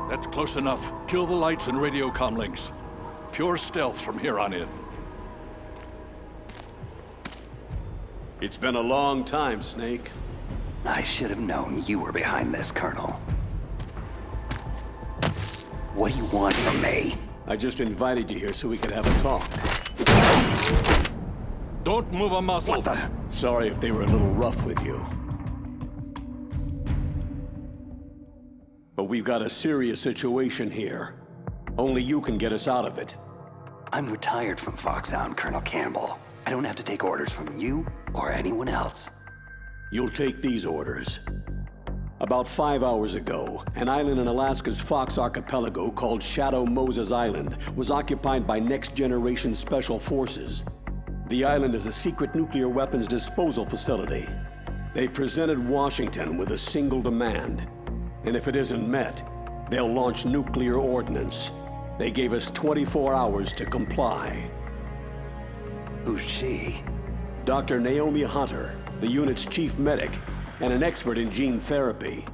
That's close enough. Kill the lights and radio comm links. Pure stealth from here on in. It's been a long time, Snake. I should have known you were behind this, Colonel. What do you want from me? I just invited you here so we could have a talk. Don't move a muscle. What the? Sorry if they were a little rough with you. But we've got a serious situation here. Only you can get us out of it. I'm retired from Foxhound, Colonel Campbell. I don't have to take orders from you or anyone else. You'll take these orders. About 5 hours ago, an island in Alaska's Fox Archipelago called Shadow Moses Island was occupied by next-generation special forces. The island is a secret nuclear weapons disposal facility. They've presented Washington with a single demand, and if it isn't met, they'll launch nuclear ordnance. They gave us 24 hours to comply. Who's she? Dr. Naomi Hunter, the unit's chief medic, and an expert in gene therapy.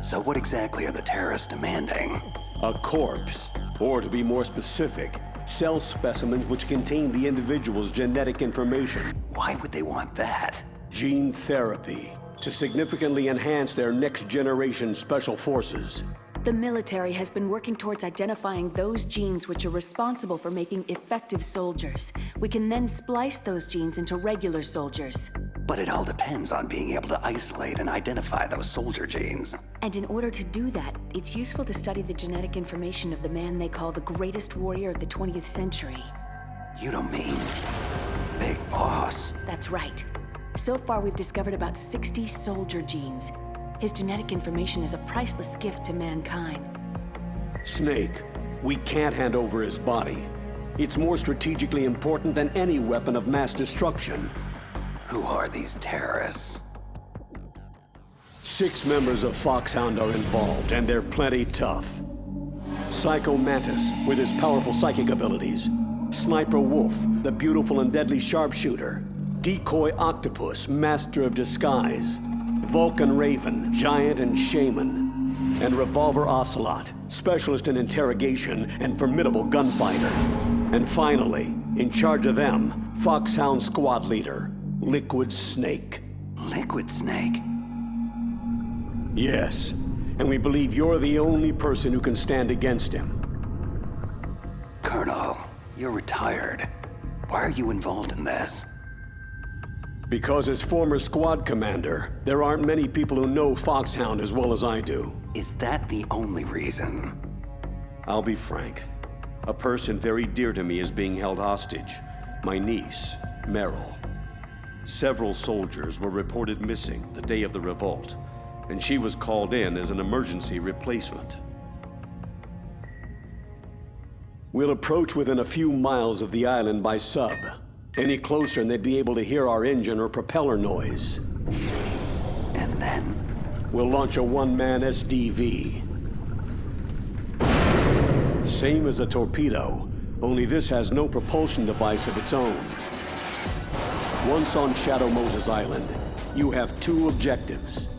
So what exactly are the terrorists demanding? A corpse, or to be more specific, cell specimens which contain the individual's genetic information. Why would they want that? Gene therapy, to significantly enhance their next-generation special forces. The military has been working towards identifying those genes which are responsible for making effective soldiers. We can then splice those genes into regular soldiers. But it all depends on being able to isolate and identify those soldier genes. And in order to do that, it's useful to study the genetic information of the man they call the greatest warrior of the 20th century. You don't mean Big Boss? That's right. So far, we've discovered about 60 soldier genes. His genetic information is a priceless gift to mankind. Snake, we can't hand over his body. It's more strategically important than any weapon of mass destruction. Who are these terrorists? 6 members of Foxhound are involved, and they're plenty tough. Psycho Mantis, with his powerful psychic abilities. Sniper Wolf, the beautiful and deadly sharpshooter. Decoy Octopus, master of disguise. Vulcan Raven, giant and shaman. And Revolver Ocelot, specialist in interrogation and formidable gunfighter. And finally, in charge of them, Foxhound squad leader, Liquid Snake. Liquid Snake? Yes, and we believe you're the only person who can stand against him. Colonel, you're retired. Why are you involved in this? Because as former squad commander, there aren't many people who know Foxhound as well as I do. Is that the only reason? I'll be frank. A person very dear to me is being held hostage. My niece, Meryl. Several soldiers were reported missing the day of the revolt, and she was called in as an emergency replacement. We'll approach within a few miles of the island by sub. Any closer and they'd be able to hear our engine or propeller noise. And then? We'll launch a one-man SDV. Same as a torpedo, only this has no propulsion device of its own. Once on Shadow Moses Island, you have 2 objectives.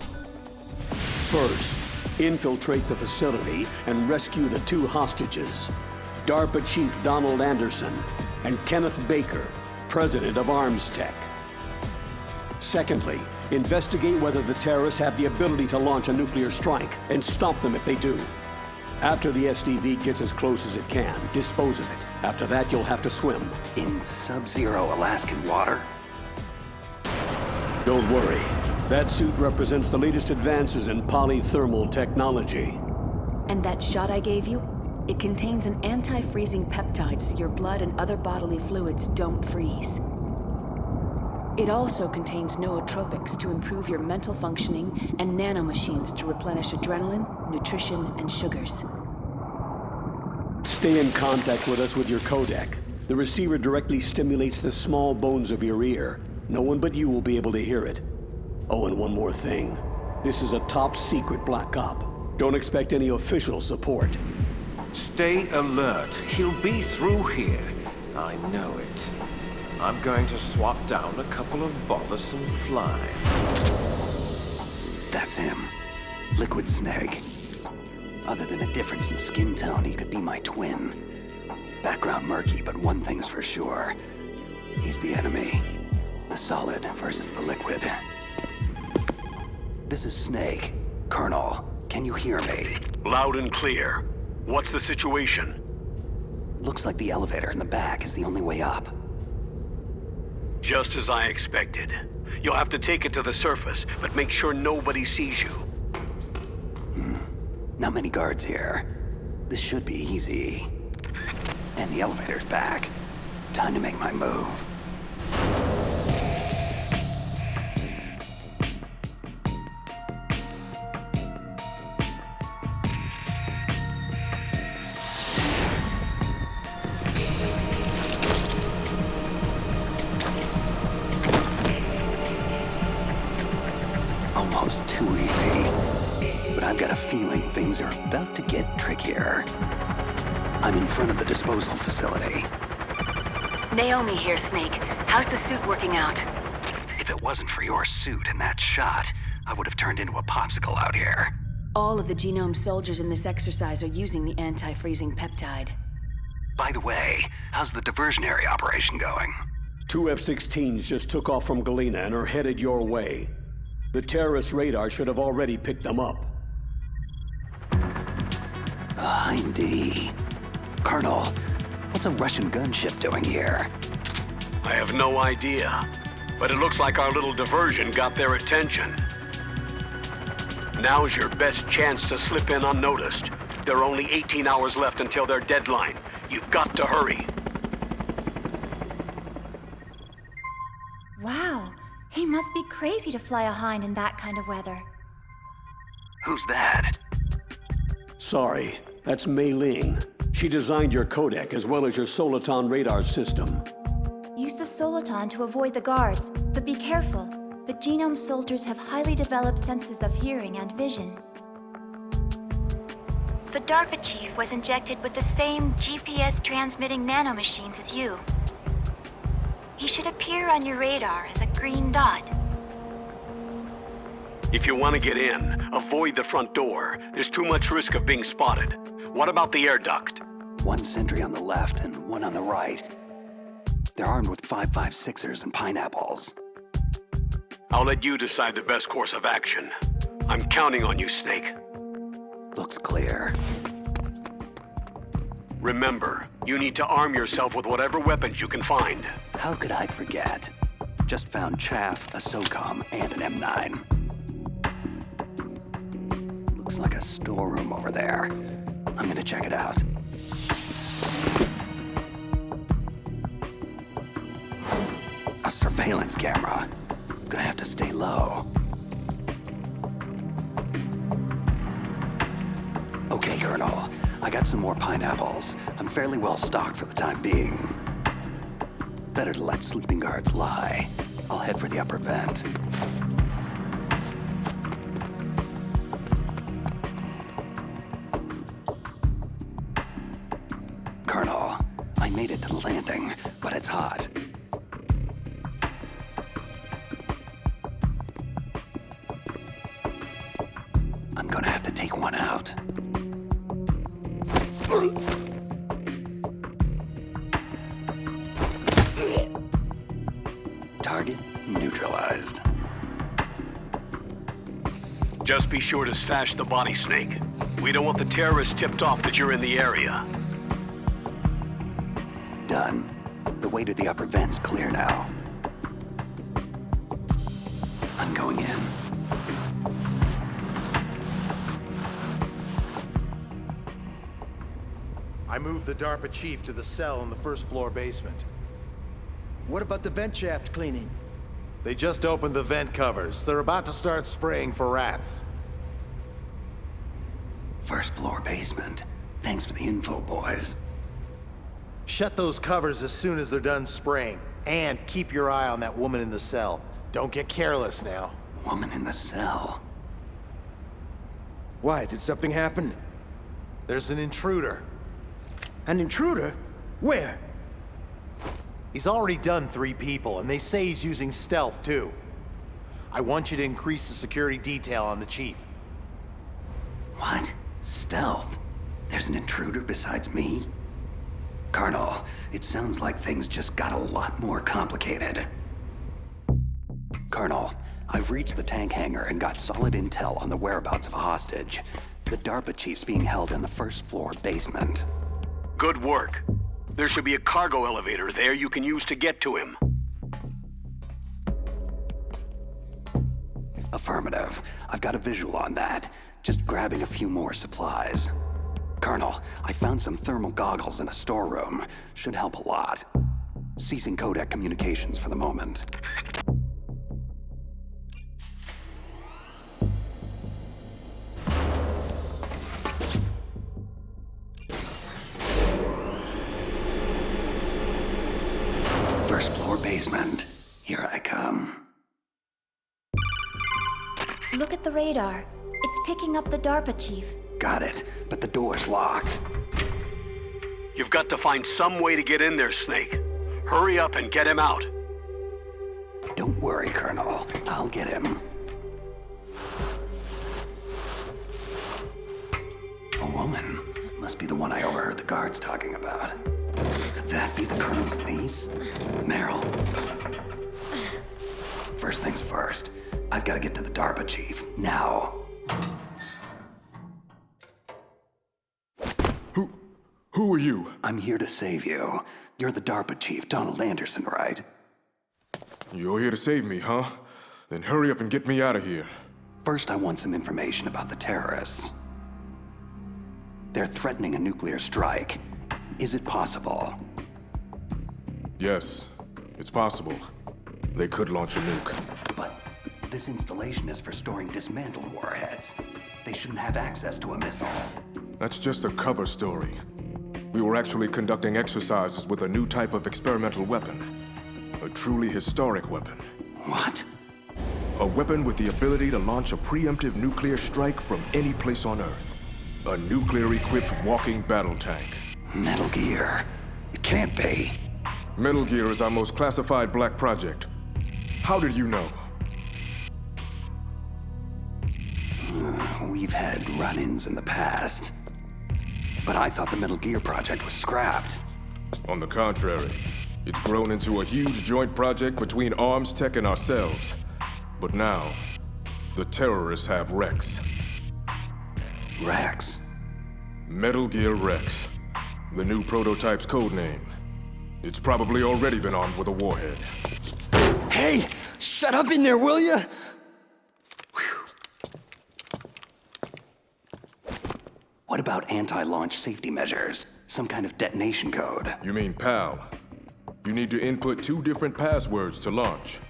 First, infiltrate the facility and rescue the 2 hostages, DARPA Chief Donald Anderson and Kenneth Baker, President of Arms Tech. Secondly, investigate whether the terrorists have the ability to launch a nuclear strike and stop them if they do. After the SDV gets as close as it can, dispose of it. After that, you'll have to swim. In sub-zero Alaskan water? Don't worry. That suit represents the latest advances in polythermal technology. And that shot I gave you? It contains an anti-freezing peptide so your blood and other bodily fluids don't freeze. It also contains nootropics to improve your mental functioning and nanomachines to replenish adrenaline, nutrition, and sugars. Stay in contact with us with your codec. The receiver directly stimulates the small bones of your ear. No one but you will be able to hear it. Oh, and one more thing. This is a top-secret black op. Don't expect any official support. Stay alert. He'll be through here. I know it. I'm going to swat down a couple of bothersome flies. That's him. Liquid Snake. Other than a difference in skin tone, he could be my twin. Background murky, but one thing's for sure. He's the enemy. The solid versus the liquid. This is Snake. Colonel, can you hear me? Loud and clear. What's the situation? Looks like the elevator in the back is the only way up. Just as I expected. You'll have to take it to the surface, but make sure nobody sees you. Not many guards here. This should be easy. And the elevator's back. Time to make my move. Almost too easy. But I've got a feeling things are about to get trickier. I'm in front of the disposal facility. Naomi here, Snake. How's the suit working out? If it wasn't for your suit and that shot, I would have turned into a popsicle out here. All of the genome soldiers in this exercise are using the anti-freezing peptide. By the way, how's the diversionary operation going? 2 F-16s just took off from Galena and are headed your way. The terrorist radar should have already picked them up. Hindy. Colonel, what's a Russian gunship doing here? I have no idea, but it looks like our little diversion got their attention. Now's your best chance to slip in unnoticed. There are only 18 hours left until their deadline. You've got to hurry. Wow, he must be crazy to fly a Hind in that kind of weather. Who's that? Sorry, that's Mei Ling. She designed your codec as well as your Soliton radar system. Use the Soliton to avoid the guards, but be careful. The genome soldiers have highly developed senses of hearing and vision. The DARPA chief was injected with the same GPS-transmitting nanomachines as you. He should appear on your radar as a green dot. If you want to get in, avoid the front door. There's too much risk of being spotted. What about the air duct? One sentry on the left and one on the right. They're armed with 5.56ers and pineapples. I'll let you decide the best course of action. I'm counting on you, Snake. Looks clear. Remember, you need to arm yourself with whatever weapons you can find. How could I forget? Just found chaff, a SOCOM, and an M9. Looks like a storeroom over there. I'm gonna check it out. A surveillance camera. Gonna have to stay low. Okay, Colonel. I got some more pineapples. I'm fairly well stocked for the time being. Better to let sleeping guards lie. I'll head for the upper vent. Colonel, I made it to the landing, but it's hot. I'm gonna have to take one out. Target neutralized. Just be sure to stash the body, Snake. We don't want the terrorists tipped off that you're in the area. Done. The way to the upper vent's clear now. I'm going in. I moved the DARPA chief to the cell in the first floor basement. What about the vent shaft cleaning? They just opened the vent covers. They're about to start spraying for rats. First floor basement. Thanks for the info, boys. Shut those covers as soon as they're done spraying. And keep your eye on that woman in the cell. Don't get careless now. Woman in the cell. Why, did something happen? There's an intruder. An intruder? Where? He's already done 3 people, and they say he's using stealth, too. I want you to increase the security detail on the chief. What? Stealth? There's an intruder besides me? Colonel, it sounds like things just got a lot more complicated. Colonel, I've reached the tank hangar and got solid intel on the whereabouts of a hostage. The DARPA chief's being held in the first floor basement. Good work. There should be a cargo elevator there you can use to get to him. Affirmative. I've got a visual on that. Just grabbing a few more supplies. Colonel, I found some thermal goggles in a storeroom. Should help a lot. Ceasing codec communications for the moment. First floor basement. Here I come. Look at the radar. It's picking up the DARPA chief. Got it, but the door's locked. You've got to find some way to get in there, Snake. Hurry up and get him out. Don't worry, Colonel. I'll get him. A woman. Must be the one I overheard the guards talking about. Could that be the Colonel's niece? Meryl. First things first. I've got to get to the DARPA chief. Now. Who are you? I'm here to save you. You're the DARPA chief, Donald Anderson, right? You're here to save me, huh? Then hurry up and get me out of here. First, I want some information about the terrorists. They're threatening a nuclear strike. Is it possible? Yes, it's possible. They could launch a nuke. But this installation is for storing dismantled warheads. They shouldn't have access to a missile. That's just a cover story. We were actually conducting exercises with a new type of experimental weapon. A truly historic weapon. What? A weapon with the ability to launch a preemptive nuclear strike from any place on Earth. A nuclear-equipped walking battle tank. Metal Gear. It can't be. Metal Gear is our most classified black project. How did you know? We've had run-ins in the past. But I thought the Metal Gear project was scrapped. On the contrary, it's grown into a huge joint project between Arms Tech and ourselves. But now, the terrorists have Rex. Rex? Metal Gear Rex. The new prototype's codename. It's probably already been armed with a warhead. Hey! Shut up in there, will ya? What about anti-launch safety measures? Some kind of detonation code? You mean PAL? You need to input 2 different passwords to launch.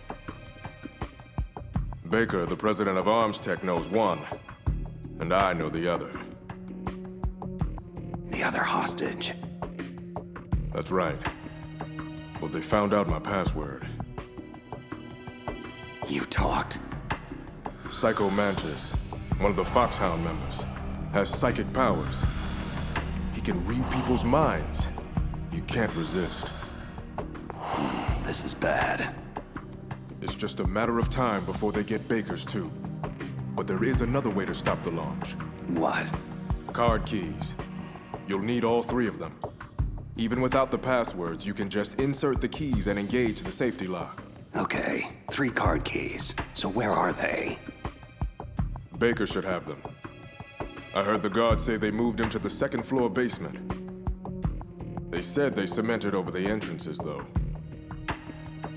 Baker, the president of Arms Tech, knows one, and I know the other. The other hostage? That's right. But they found out my password. You talked? Psycho Mantis, one of the Foxhound members, has psychic powers. He can read people's minds. You can't resist. This is bad. It's just a matter of time before they get Baker's too. But there is another way to stop the launch. What? Card keys. You'll need all 3 of them. Even without the passwords, you can just insert the keys and engage the safety lock. Okay, 3 card keys. So where are they? Baker should have them. I heard the guards say they moved him to the 2nd floor basement. They said they cemented over the entrances, though.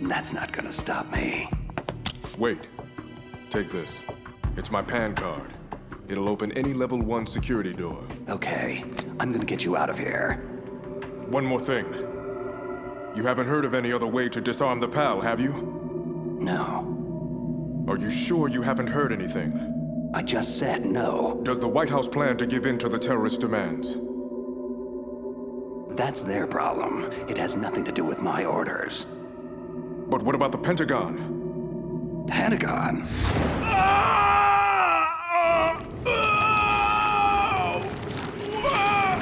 That's not gonna stop me. Wait. Take this. It's my PAN card. It'll open any level 1 security door. Okay, I'm gonna get you out of here. One more thing. You haven't heard of any other way to disarm the PAL, have you? No. Are you sure you haven't heard anything? I just said no. Does the White House plan to give in to the terrorist demands? That's their problem. It has nothing to do with my orders. But what about the Pentagon? Pentagon?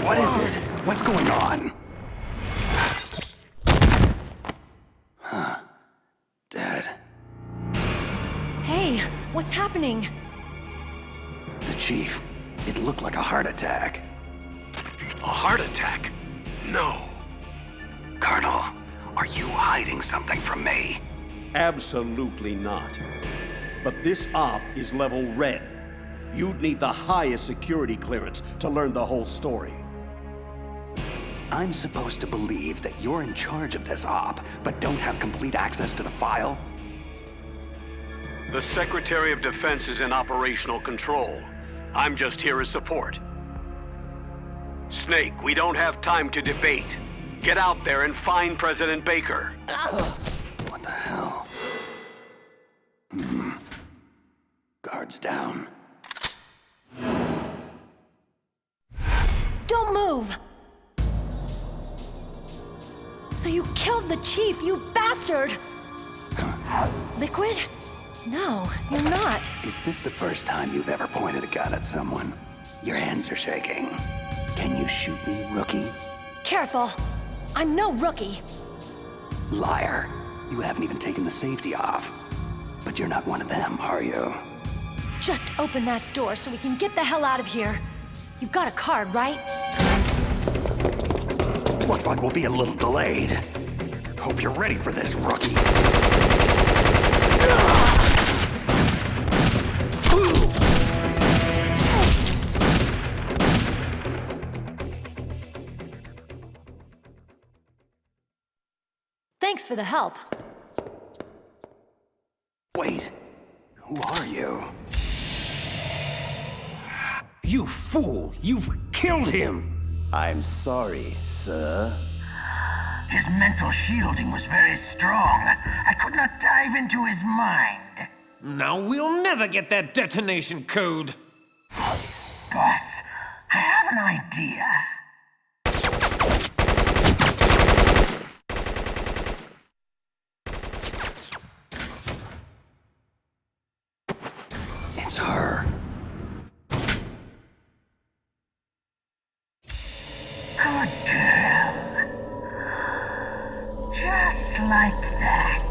What is it? What's going on? Huh. Dead. Hey, what's happening? The chief. It looked like a heart attack. A heart attack? No. Colonel, are you hiding something from me? Absolutely not. But this op is level red. You'd need the highest security clearance to learn the whole story. I'm supposed to believe that you're in charge of this op, but don't have complete access to the file? The Secretary of Defense is in operational control. I'm just here as support. Snake, we don't have time to debate. Get out there and find President Baker. What the hell? Guards down. Don't move! So you killed the chief, you bastard! Liquid? No, you're not. Is this the first time you've ever pointed a gun at someone? Your hands are shaking. Can you shoot me, rookie? Careful. I'm no rookie. Liar. You haven't even taken the safety off. But you're not one of them, are you? Just open that door so we can get the hell out of here. You've got a card, right? Looks like we'll be a little delayed. Hope you're ready for this, rookie. Thanks for the help. Wait, who are you? You fool! You've killed him! I'm sorry, sir. His mental shielding was very strong. I could not dive into his mind. Now we'll never get that detonation code. Boss, I have an idea. It's her. Good girl. Just like that.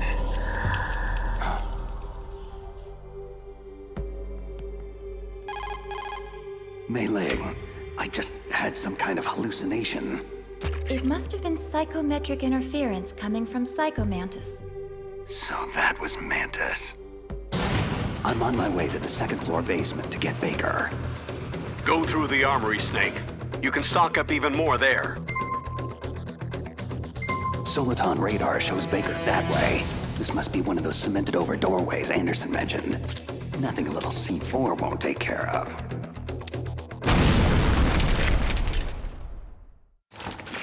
Mei Ling, I just had some kind of hallucination. It must have been psychometric interference coming from Psychomantis. So that was Mantis. I'm on my way to the second floor basement to get Baker. Go through the armory, Snake. You can stock up even more there. Soliton radar shows Baker that way. This must be one of those cemented over doorways Anderson mentioned. Nothing a little C4 won't take care of.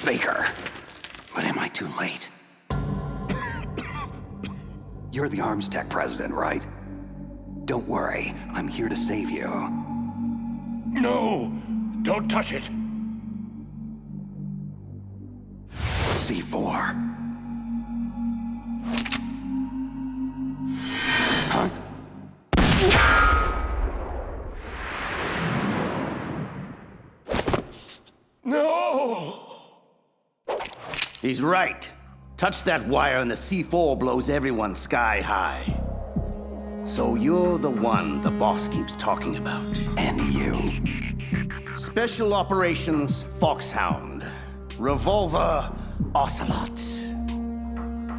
Baker. But am I too late? You're the arms tech president, right? Don't worry, I'm here to save you. No! Don't touch it! C4. Huh? No! He's right. Touch that wire and the C4 blows everyone sky high. So you're the one the boss keeps talking about. And you. Special Operations Foxhound. Revolver Ocelot.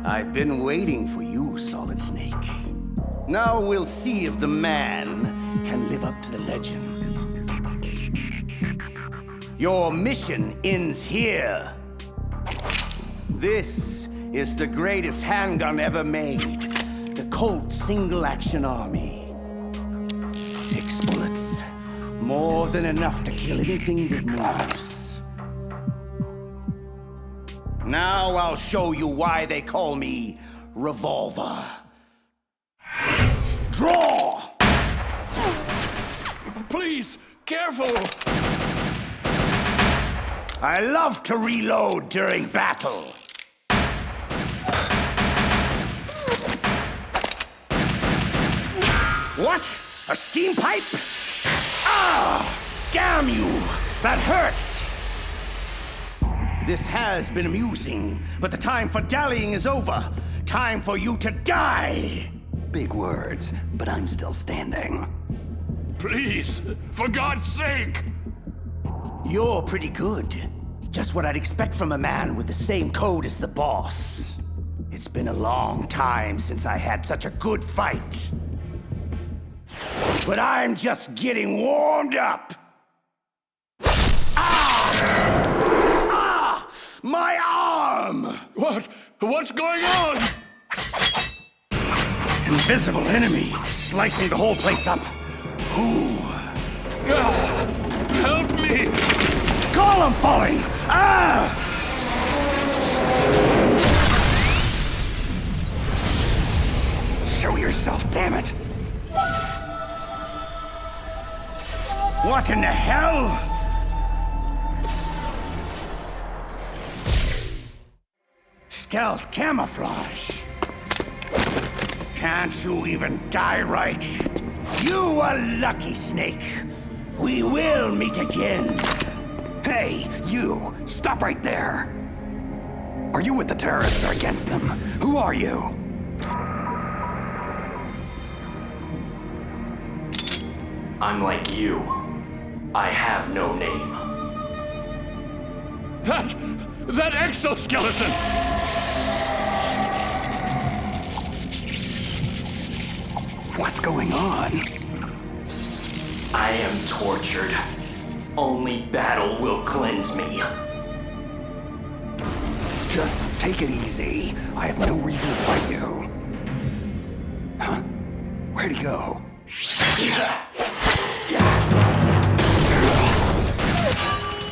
I've been waiting for you, Solid Snake. Now we'll see if the man can live up to the legend. Your mission ends here. This is the greatest handgun ever made. The Colt Single Action Army. 6 bullets. More than enough to kill anything that moves. Now I'll show you why they call me Revolver. Draw! Please, careful! I love to reload during battle. What? A steam pipe? Ah! Damn you! That hurts! This has been amusing, but the time for dallying is over. Time for you to die! Big words, but I'm still standing. Please, for God's sake! You're pretty good. Just what I'd expect from a man with the same code as the boss. It's been a long time since I had such a good fight. But I'm just getting warmed up. Ah! My arm! What's going on? Invisible enemy, slicing the whole place up. Ooh. Help me! Column falling! Ah! Show yourself, damn it! What in the hell? Stealth camouflage. Can't you even die right? You a lucky snake. We will meet again. Hey, you! Stop right there! Are you with the terrorists or against them? Who are you? I'm like you. I have no name. That exoskeleton! What's going on? I am tortured. Only battle will cleanse me. Just take it easy. I have no reason to fight you. Huh? Where'd he go?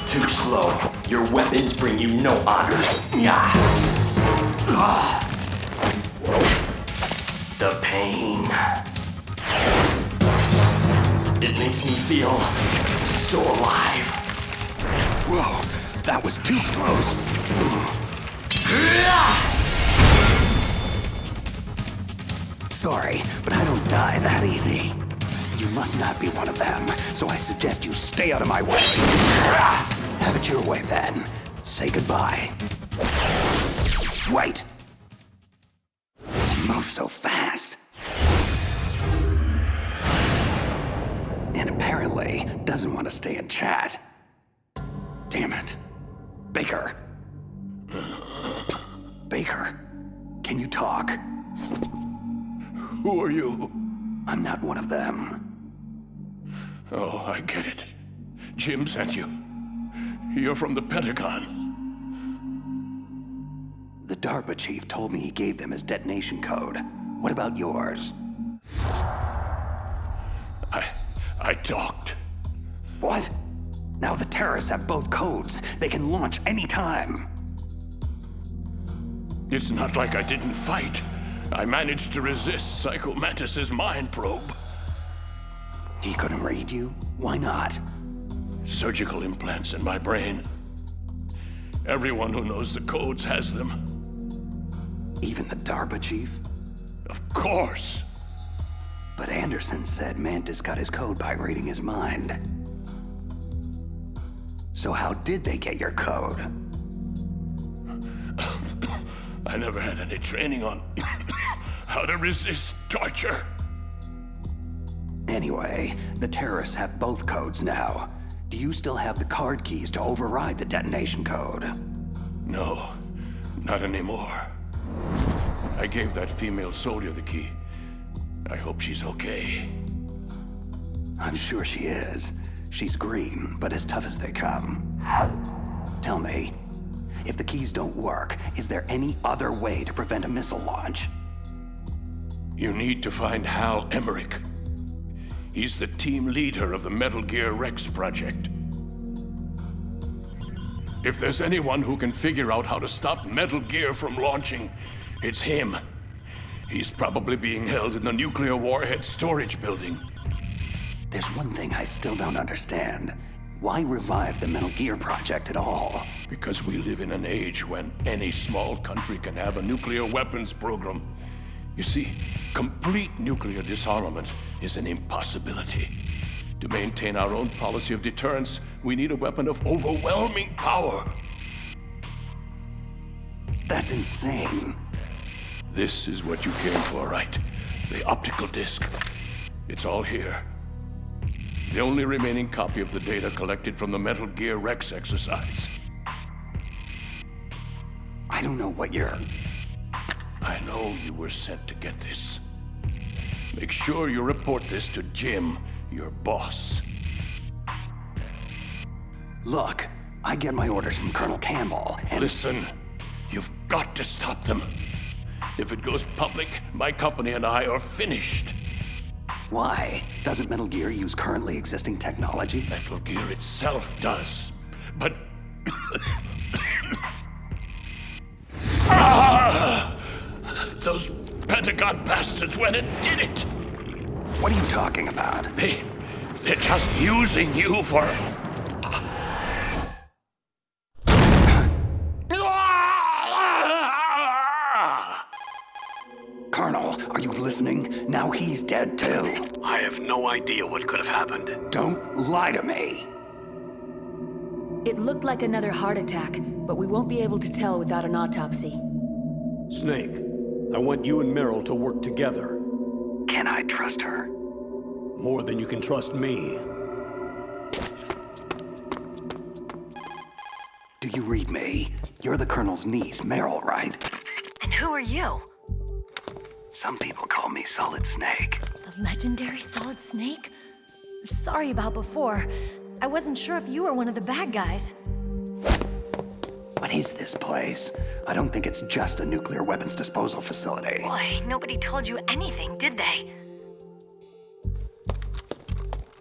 Too slow. Your weapons bring you no honor. The pain. It makes me feel so alive. Whoa, that was too close. Sorry, but I don't die that easy. You must not be one of them, so I suggest you stay out of my way. Have it your way then. Say goodbye. Wait! You move so fast. And apparently doesn't want to stay and chat. Damn it. Baker. Baker, can you talk? Who are you? I'm not one of them. Oh, I get it. Jim sent you. You're from the Pentagon. The DARPA chief told me he gave them his detonation code. What about yours? I talked. What? Now the terrorists have both codes. They can launch any time. It's not like I didn't fight. I managed to resist Psycho Mantis's mind probe. He couldn't read you? Why not? Surgical implants in my brain. Everyone who knows the codes has them. Even the DARPA chief? Of course. But Anderson said Mantis got his code by reading his mind. So how did they get your code? I never had any training on how to resist torture. Anyway, the terrorists have both codes now. Do you still have the card keys to override the detonation code? No, not anymore. I gave that female soldier the key. I hope she's okay. I'm sure she is. She's green, but as tough as they come. Tell me, if the keys don't work, is there any other way to prevent a missile launch? You need to find Hal Emmerich. He's the team leader of the Metal Gear Rex project. If there's anyone who can figure out how to stop Metal Gear from launching, it's him. He's probably being held in the nuclear warhead storage building. There's one thing I still don't understand. Why revive the Metal Gear project at all? Because we live in an age when any small country can have a nuclear weapons program. You see, complete nuclear disarmament is an impossibility. To maintain our own policy of deterrence, we need a weapon of overwhelming power. That's insane. This is what you came for, right? The optical disc. It's all here. The only remaining copy of the data collected from the Metal Gear Rex exercise. I don't know what you're... I know you were sent to get this. Make sure you report this to Jim, your boss. Look, I get my orders from Colonel Campbell, and... Listen, you've got to stop them. If it goes public, my company and I are finished. Why? Doesn't Metal Gear use currently existing technology? Metal Gear itself does, but... Those Pentagon bastards went and did it! What are you talking about? They're just using you for... Colonel, are you listening? Now he's dead too. I have no idea what could have happened. Don't lie to me. It looked like another heart attack, but we won't be able to tell without an autopsy. Snake, I want you and Meryl to work together. Can I trust her? More than you can trust me. Do you read me? You're the Colonel's niece, Meryl, right? And who are you? Some people call me Solid Snake. The legendary Solid Snake? Sorry about before. I wasn't sure if you were one of the bad guys. What is this place? I don't think it's just a nuclear weapons disposal facility. Boy, nobody told you anything, did they?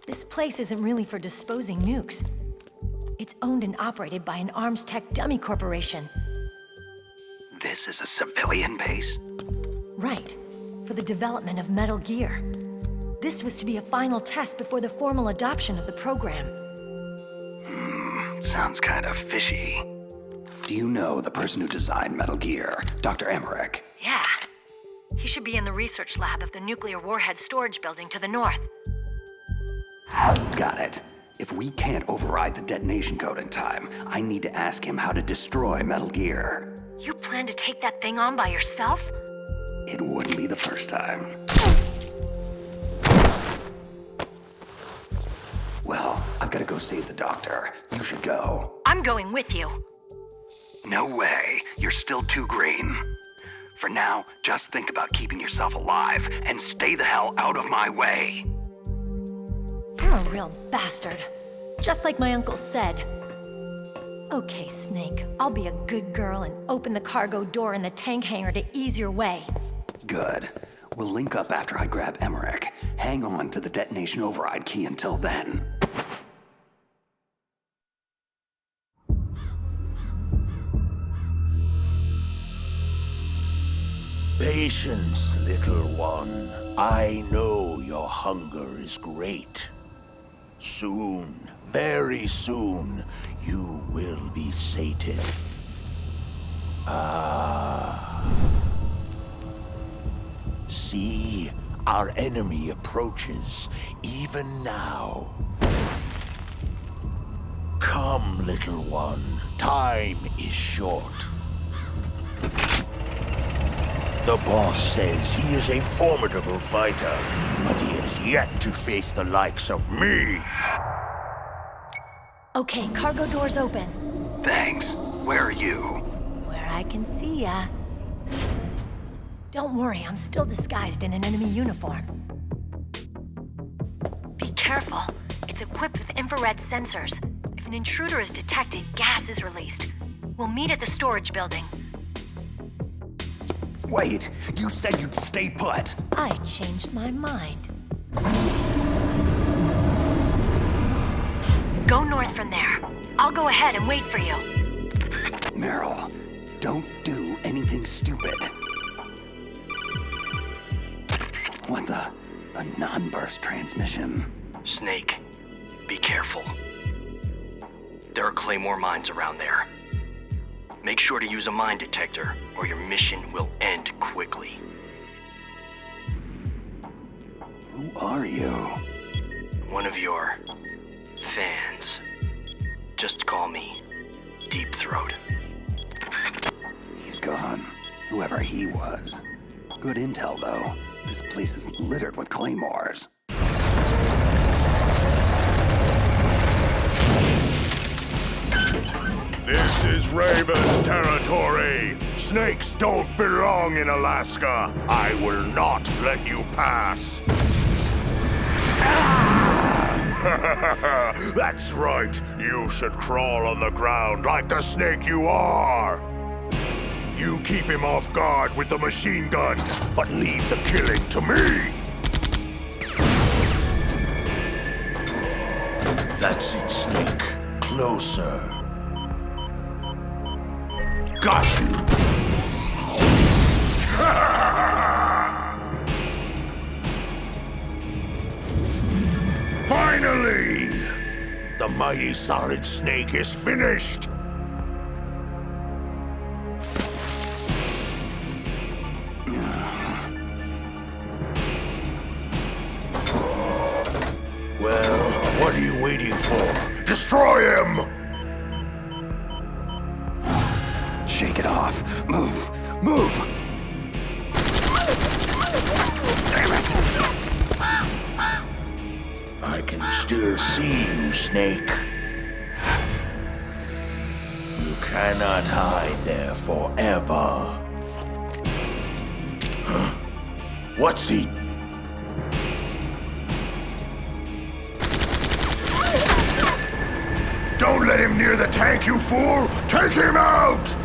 This place isn't really for disposing nukes. It's owned and operated by an arms tech dummy corporation. This is a civilian base? Right. For the development of Metal Gear. This was to be a final test before the formal adoption of the program. Sounds kind of fishy. Do you know the person who designed Metal Gear, Dr. Emmerich? Yeah. He should be in the research lab of the nuclear warhead storage building to the north. Got it. If we can't override the detonation code in time, I need to ask him how to destroy Metal Gear. You plan to take that thing on by yourself? It wouldn't be the first time. Well, I've got to go save the doctor. You should go. I'm going with you. No way. You're still too green. For now, just think about keeping yourself alive and stay the hell out of my way. You're a real bastard. Just like my uncle said. Okay, Snake. I'll be a good girl and open the cargo door in the tank hangar to ease your way. Good. We'll link up after I grab Emmerich. Hang on to the detonation override key until then. Patience, little one. I know your hunger is great. Soon, very soon, you will be sated. See, our enemy approaches, even now. Come, little one. Time is short. The boss says he is a formidable fighter, but he has yet to face the likes of me. Okay, cargo door's open. Thanks. Where are you? Where I can see ya. Don't worry, I'm still disguised in an enemy uniform. Be careful. It's equipped with infrared sensors. If an intruder is detected, gas is released. We'll meet at the storage building. Wait, you said you'd stay put. I changed my mind. Go north from there. I'll go ahead and wait for you. Meryl, don't do anything stupid. What the? A non-burst transmission. Snake, be careful. There are Claymore mines around there. Make sure to use a mine detector, or your mission will end quickly. Who are you? One of your fans. Just call me Deep Throat. He's gone. Whoever he was. Good intel, though. This place is littered with claymores. is Raven's territory. Snakes don't belong in Alaska. I will not let you pass. That's right. You should crawl on the ground like the snake you are. You keep him off guard with the machine gun, but leave the killing to me. That's it, Snake. Closer. Got you. Finally! The mighty Solid Snake is finished! Well, what are you waiting for? Destroy him! Shake it off. Move! Move! Damn it! I can still see you, Snake. You cannot hide there forever. Huh? What's he? Don't let him near the tank, you fool! Take him out!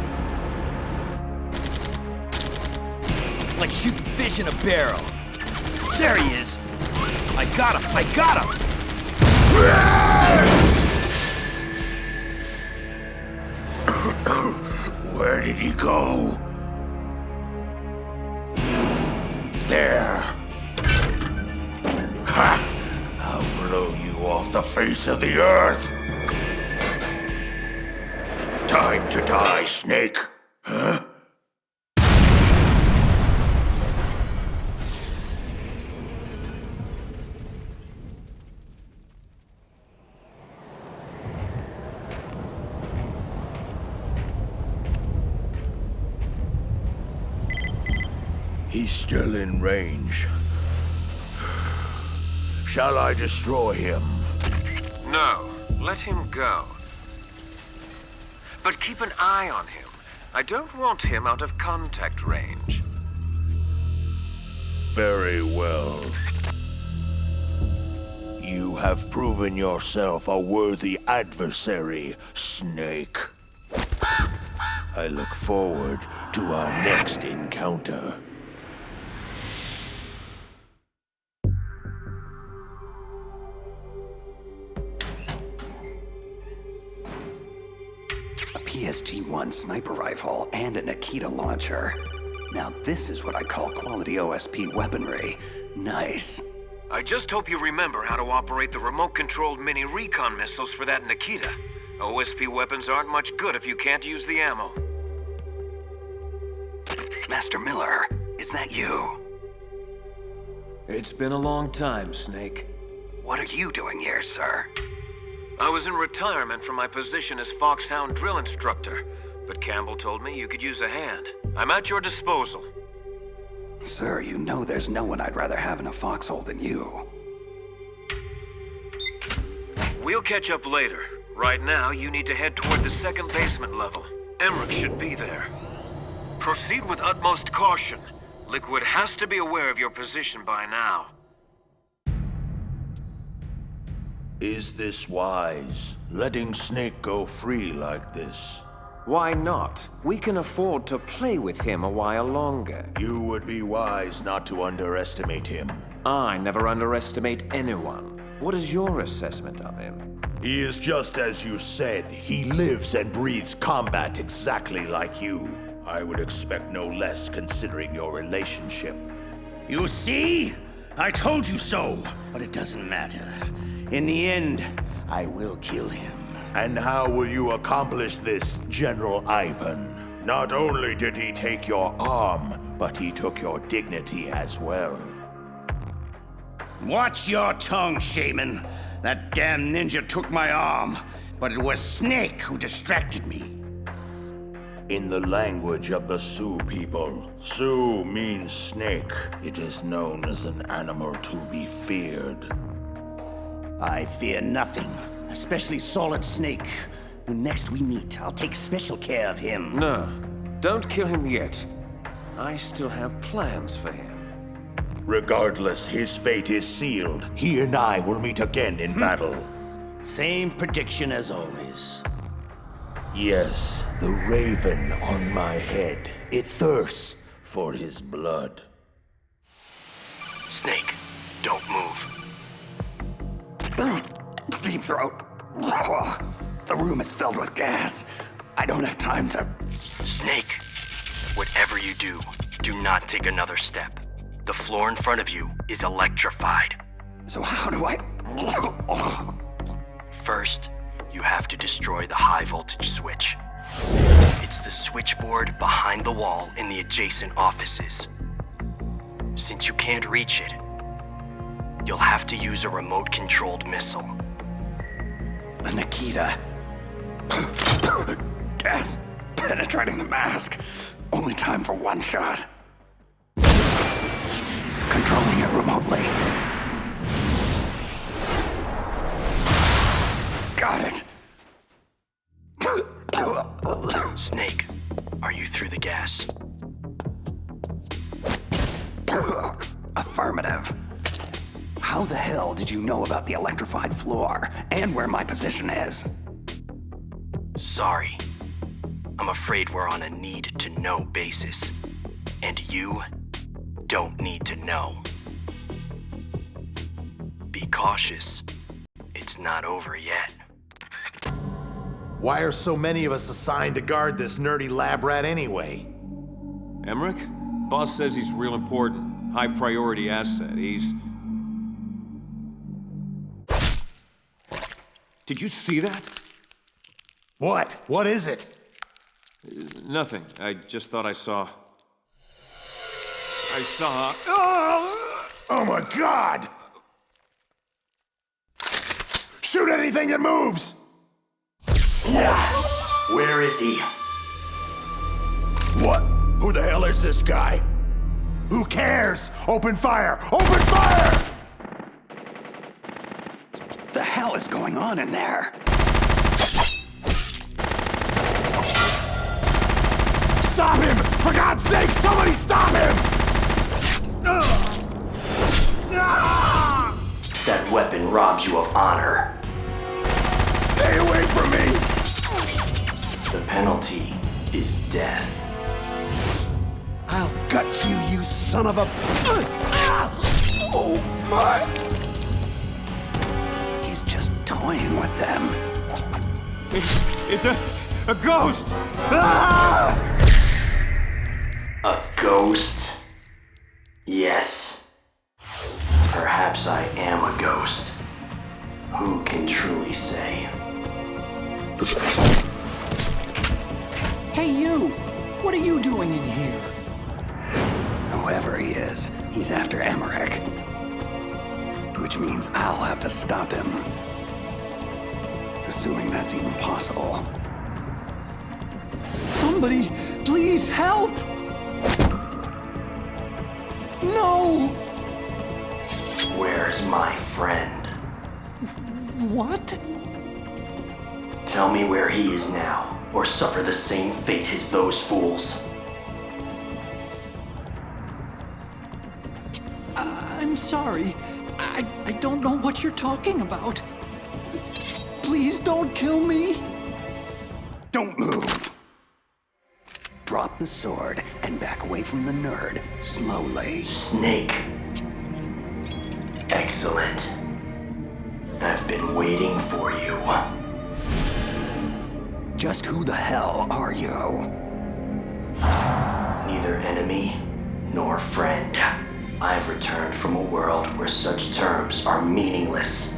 Like shooting fish in a barrel. There he is! I got him! I got him! Where did he go? There. Ha! I'll blow you off the face of the earth. Time to die, Snake. Huh? He's still in range. Shall I destroy him? No, let him go. But keep an eye on him. I don't want him out of contact range. Very well. You have proven yourself a worthy adversary, Snake. I look forward to our next encounter. PST-1 sniper rifle and a Nikita launcher. Now this is what I call quality OSP weaponry. Nice. I just hope you remember how to operate the remote-controlled mini recon missiles for that Nikita. OSP weapons aren't much good if you can't use the ammo. Master Miller, is that you? It's been a long time, Snake. What are you doing here, sir? I was in retirement from my position as Foxhound drill instructor, but Campbell told me you could use a hand. I'm at your disposal. Sir, you know there's no one I'd rather have in a foxhole than you. We'll catch up later. Right now, you need to head toward the second basement level. Emmerich should be there. Proceed with utmost caution. Liquid has to be aware of your position by now. Is this wise? Letting Snake go free like this? Why not? We can afford to play with him a while longer. You would be wise not to underestimate him. I never underestimate anyone. What is your assessment of him? He is just as you said. He lives and breathes combat exactly like you. I would expect no less considering your relationship. You see? I told you so, but it doesn't matter. In the end, I will kill him. And how will you accomplish this, General Ivan? Not only did he take your arm, but he took your dignity as well. Watch your tongue, Shaman. That damn ninja took my arm, but it was Snake who distracted me. In the language of the Sioux people, Sioux means snake. It is known as an animal to be feared. I fear nothing, especially Solid Snake. When next we meet, I'll take special care of him. No, don't kill him yet. I still have plans for him. Regardless, his fate is sealed. He and I will meet again in battle. Same prediction as always. Yes, the raven on my head. It thirsts for his blood. Snake, don't move. Deep throat. The room is filled with gas. I don't have time to... Snake, whatever you do not take another step. The floor in front of you is electrified. So how do I... First, you have to destroy the high voltage switch. It's the switchboard behind the wall in the adjacent offices. Since you can't reach it, you'll have to use a remote-controlled missile. The Nikita. Gas penetrating the mask. Only time for one shot. Controlling it remotely. Got it. Snake, are you through the gas? Affirmative. How the hell did you know about the electrified floor and where my position is? Sorry. I'm afraid we're on a need-to-know basis. And you don't need to know. Be cautious. It's not over yet. Why are so many of us assigned to guard this nerdy lab rat anyway? Emmerich? Boss says he's real important. High priority asset. He's... Did you see that? What? What is it? Nothing. I just thought I saw... Oh my God! Shoot anything that moves! Yeah. Where is he? What? Who the hell is this guy? Who cares? Open fire! Open fire! The hell is going on in there? Stop him! For God's sake, somebody stop him! That weapon robs you of honor. Stay away from me! The penalty is death. I'll gut you, you son of a... Oh my! He's just toying with them. It's a ghost! A ghost? Yes. Perhaps I am a ghost. Who can truly say? Hey you! What are you doing in here? Whoever he is, he's after Emmerich. Which means I'll have to stop him. Assuming that's even possible. Somebody, please help! No! Where's my friend? What? Tell me where he is now, or suffer the same fate as those fools. I'm sorry. I don't know what you're talking about. Please don't kill me. Don't move. Drop the sword and back away from the nerd, slowly. Snake. Excellent. I've been waiting for you. Just who the hell are you? Neither enemy nor friend. I've returned from a world where such terms are meaningless.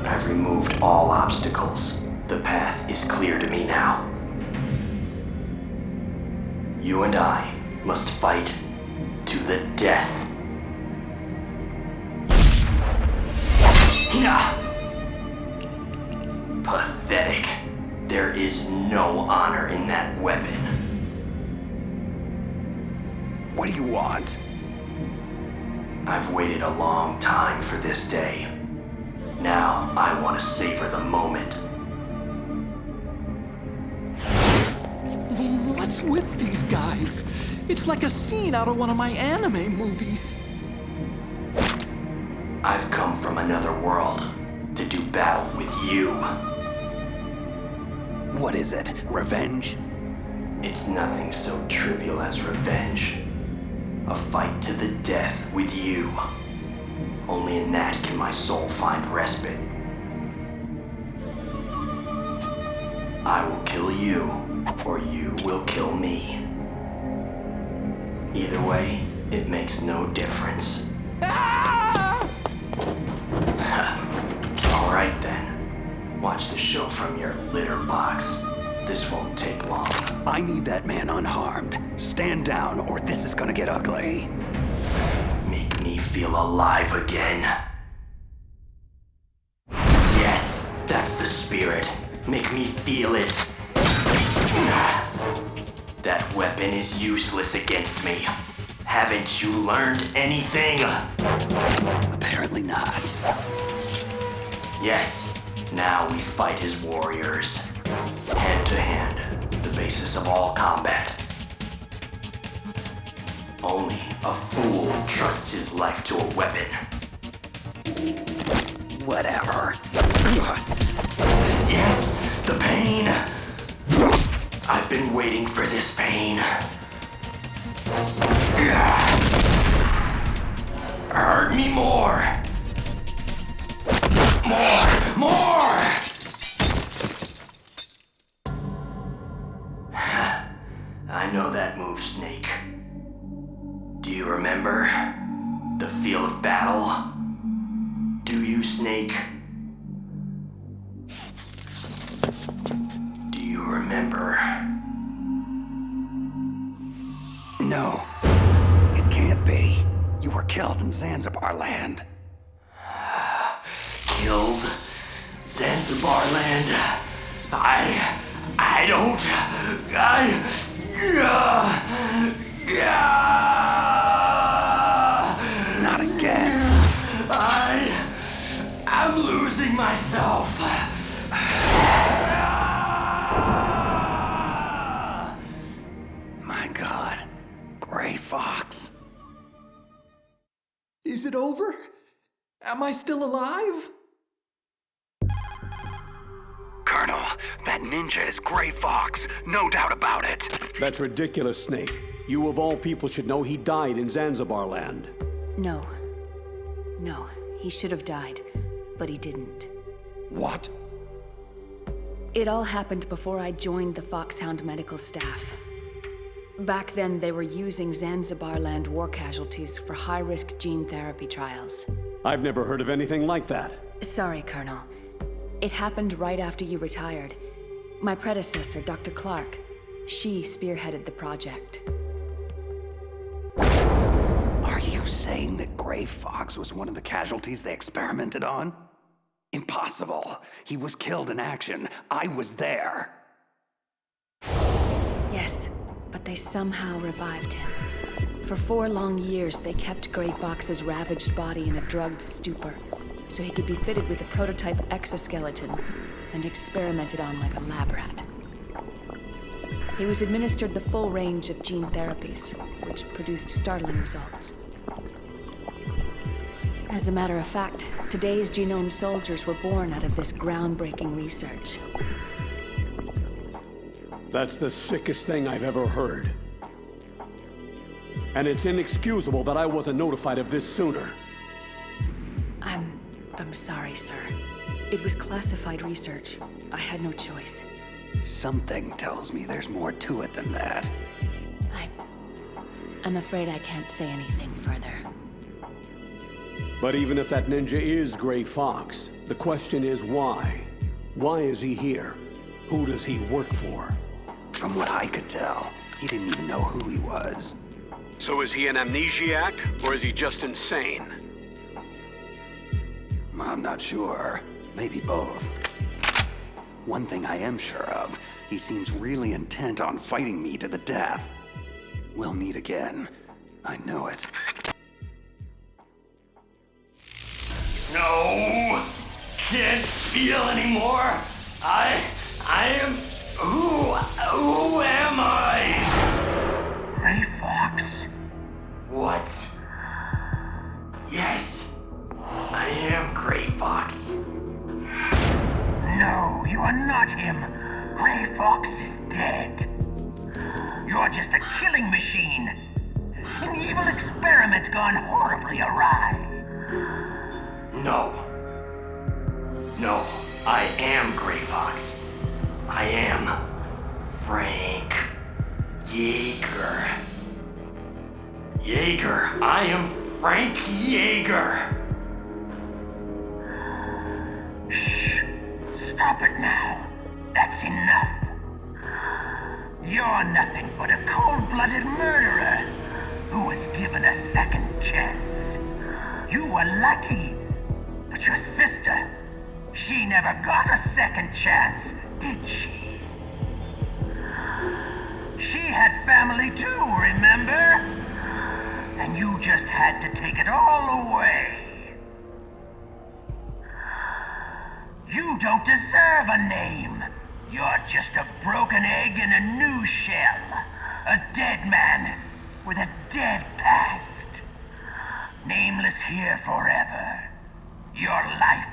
I've removed all obstacles. The path is clear to me now. You and I must fight to the death. Pathetic. There is no honor in that weapon. What do you want? I've waited a long time for this day. Now, I want to savor the moment. What's with these guys? It's like a scene out of one of my anime movies. I've come from another world to do battle with you. What is it? Revenge? It's nothing so trivial as revenge. A fight to the death with you. Only in that can my soul find respite. I will kill you, or you will kill me. Either way, it makes no difference. Alright then. Watch the show from your litter box. This won't take long. I need that man unharmed. Stand down, or this is gonna get ugly. Make me feel alive again. Yes, that's the spirit. Make me feel it. That weapon is useless against me. Haven't you learned anything? Apparently not. Yes, now we fight as warriors. Hand to hand, the basis of all combat. Only a fool trusts his life to a weapon. Whatever. Yes, the pain. I've been waiting for this pain. Hurt me more. More! I know that move, Snake. Do you remember? The feel of battle? Do you, Snake? Do you remember? No. It can't be. You were killed in Zanzibar land. Killed? Zanzibar land? I don't... Not again. I'm losing myself. My God. Gray Fox. Is it over? Am I still alive? Colonel, that ninja is Gray Fox. No doubt about it. That's ridiculous, Snake. You of all people should know he died in Zanzibar land. No. No, he should have died, but he didn't. What? It all happened before I joined the Foxhound medical staff. Back then, they were using Zanzibar land war casualties for high-risk gene therapy trials. I've never heard of anything like that. Sorry, Colonel. It happened right after you retired. My predecessor, Dr. Clark, she spearheaded the project. Are you saying that Gray Fox was one of the casualties they experimented on? Impossible. He was killed in action. I was there. Yes, but they somehow revived him. For 4 long years, they kept Gray Fox's ravaged body in a drugged stupor, so he could be fitted with a prototype exoskeleton and experimented on like a lab rat. He was administered the full range of gene therapies, which produced startling results. As a matter of fact, today's genome soldiers were born out of this groundbreaking research. That's the sickest thing I've ever heard. And it's inexcusable that I wasn't notified of this sooner. I'm sorry, sir. It was classified research. I had no choice. Something tells me there's more to it than that. I'm afraid I can't say anything further. But even if that ninja is Gray Fox, the question is why? Why is he here? Who does he work for? From what I could tell, he didn't even know who he was. So is he an amnesiac, or is he just insane? I'm not sure. Maybe both. One thing I am sure of, he seems really intent on fighting me to the death. We'll meet again. I know it. No! can't feel anymore. I am... Who am I? Gray Fox? What? Yes, I am Gray Fox. No, you are not him. Gray Fox is dead. You're just a killing machine. An evil experiment gone horribly awry. No. No, I am Gray Fox. I am Frank Yeager. Yeager, I am Frank Yeager. Shh. Stop it now. That's enough. You're nothing but a cold-blooded murderer who was given a second chance. You were lucky, but your sister, she never got a second chance, did she? She had family too, remember? And you just had to take it all away. You don't deserve a name. You're just a broken egg in a new shell. A dead man with a dead past. Nameless here forever. Your life,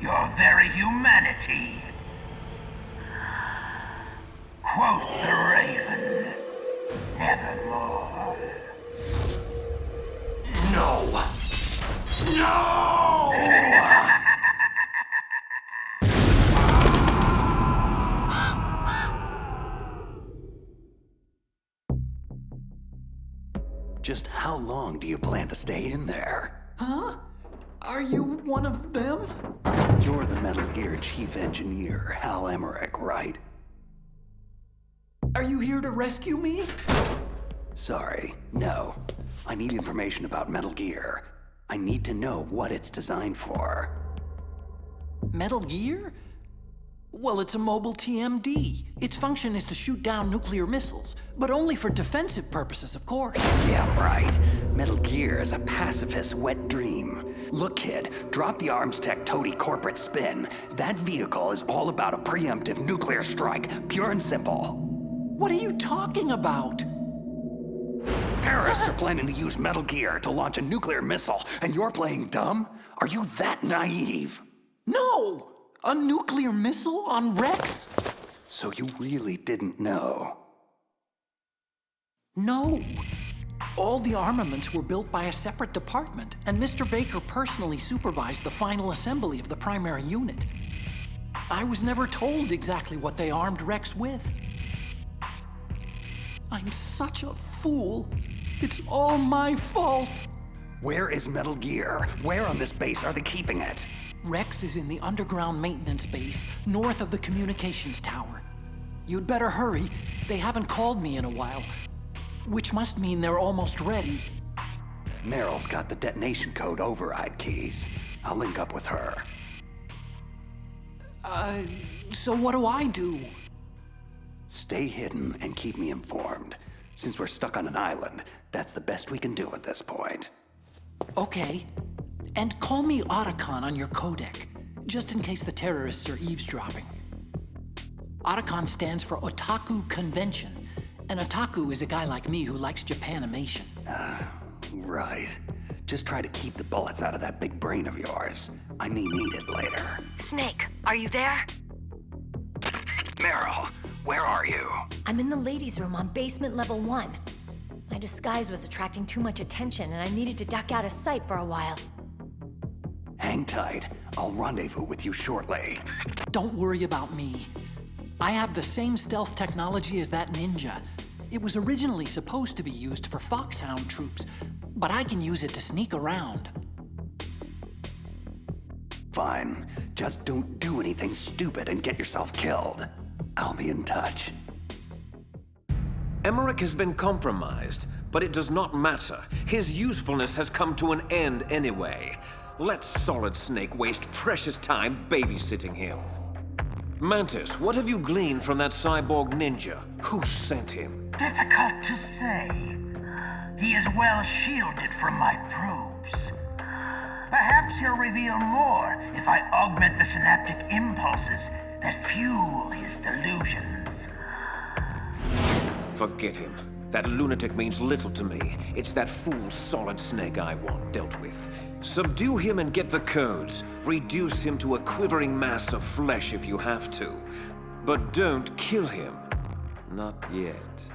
your very humanity. Quoth the raven, nevermore. No! No! Just how long do you plan to stay in there? Huh? Are you one of them? You're the Metal Gear chief engineer, Hal Emmerich, right? Are you here to rescue me? Sorry, no. I need information about Metal Gear. I need to know what it's designed for. Metal Gear? Well, it's a mobile TMD. Its function is to shoot down nuclear missiles, but only for defensive purposes, of course. Yeah, right. Metal Gear is a pacifist wet dream. Look, kid, drop the arms tech toady corporate spin. That vehicle is all about a preemptive nuclear strike, pure and simple. What are you talking about? Terrorists are planning to use Metal Gear to launch a nuclear missile, and you're playing dumb? Are you that naive? No! A nuclear missile on Rex? So you really didn't know? No. All the armaments were built by a separate department, and Mr. Baker personally supervised the final assembly of the primary unit. I was never told exactly what they armed Rex with. I'm such a fool. It's all my fault. Where is Metal Gear? Where on this base are they keeping it? Rex is in the underground maintenance base, north of the communications tower. You'd better hurry. They haven't called me in a while. Which must mean they're almost ready. Meryl's got the detonation code override keys. I'll link up with her. So what do I do? Stay hidden and keep me informed. Since we're stuck on an island, that's the best we can do at this point. Okay. And call me Otacon on your codec, just in case the terrorists are eavesdropping. Otacon stands for Otaku Convention, and Otaku is a guy like me who likes Japanimation. Right. Just try to keep the bullets out of that big brain of yours. I may need it later. Snake, are you there? Meryl, where are you? I'm in the ladies' room on basement level 1. My disguise was attracting too much attention, and I needed to duck out of sight for a while. Hang tight. I'll rendezvous with you shortly. Don't worry about me. I have the same stealth technology as that ninja. It was originally supposed to be used for Foxhound troops, but I can use it to sneak around. Fine. Just don't do anything stupid and get yourself killed. I'll be in touch. Emmerich has been compromised, but it does not matter. His usefulness has come to an end anyway. Let Solid Snake waste precious time babysitting him. Mantis, what have you gleaned from that cyborg ninja? Who sent him? Difficult to say. He is well shielded from my probes. Perhaps he'll reveal more if I augment the synaptic impulses that fuel his delusions. Forget him. That lunatic means little to me. It's that fool Solid Snake I want dealt with. Subdue him and get the codes. Reduce him to a quivering mass of flesh if you have to. But don't kill him. Not yet.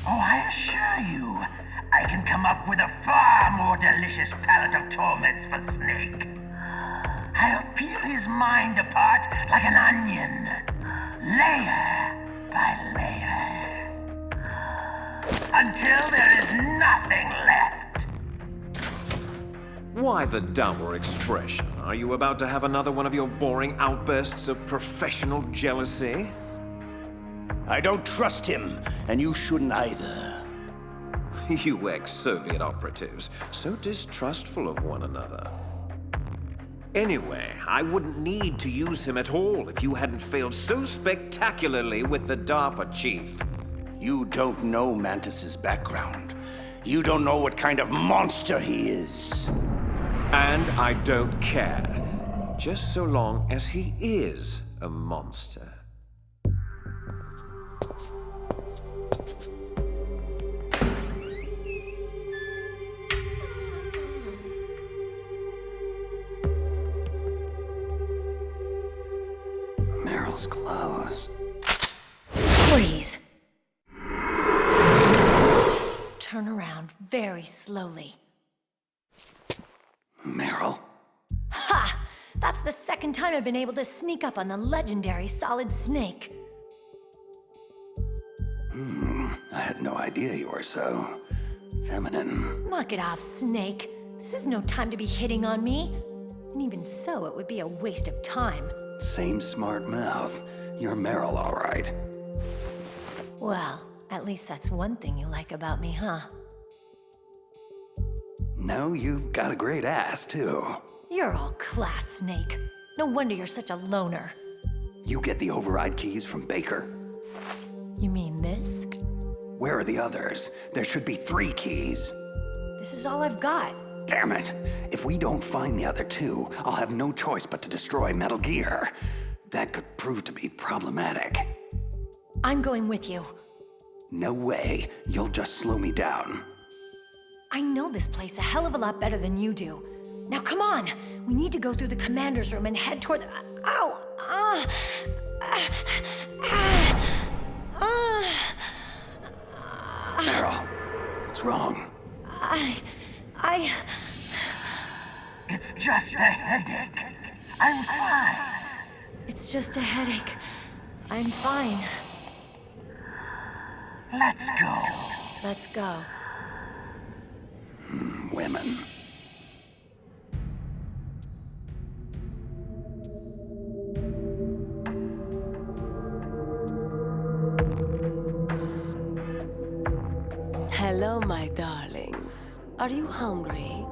Oh, I assure you, I can come up with a far more delicious palette of torments for Snake. I'll peel his mind apart like an onion, layer by layer, until there is nothing left. Why the dour expression? Are you about to have another one of your boring outbursts of professional jealousy? I don't trust him, and you shouldn't either. You ex-Soviet operatives, so distrustful of one another. Anyway, I wouldn't need to use him at all if you hadn't failed so spectacularly with the DARPA chief. You don't know Mantis's background. You don't know what kind of monster he is. And I don't care. Just so long as he is a monster. Meryl's clothes. Freeze. Turn around very slowly. Meryl? Ha! That's the second time I've been able to sneak up on the legendary Solid Snake. I had no idea you were so feminine. Knock it off, Snake. This is no time to be hitting on me. And even so, it would be a waste of time. Same smart mouth. You're Meryl, all right. Well, at least that's one thing you like about me, huh? No, you've got a great ass, too. You're all class, Snake. No wonder you're such a loner. You get the override keys from Baker. You mean this? Where are the others? There should be 3 keys. This is all I've got. Damn it! If we don't find the other 2, I'll have no choice but to destroy Metal Gear. That could prove to be problematic. I'm going with you. No way. You'll just slow me down. I know this place a hell of a lot better than you do. Now come on! We need to go through the commander's room and head toward the... Ow! Meryl, what's wrong? It's just a headache. I'm fine. It's just a headache. I'm fine. Let's go. Let's go. Women. Hello, my darlings. Are you hungry?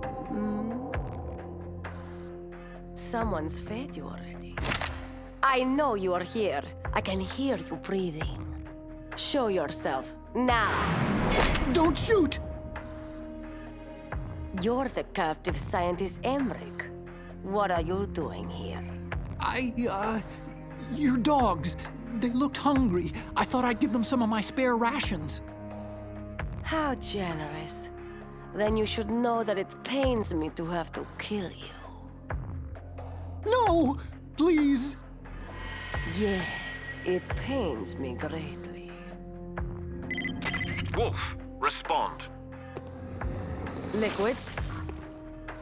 Someone's fed you already. I know you are here. I can hear you breathing. Show yourself, now. Don't shoot! You're the captive scientist Emmerich. What are you doing here? Your dogs. They looked hungry. I thought I'd give them some of my spare rations. How generous. Then you should know that it pains me to have to kill you. No! Please! Yes, it pains me greatly. Wolf, respond. Liquid?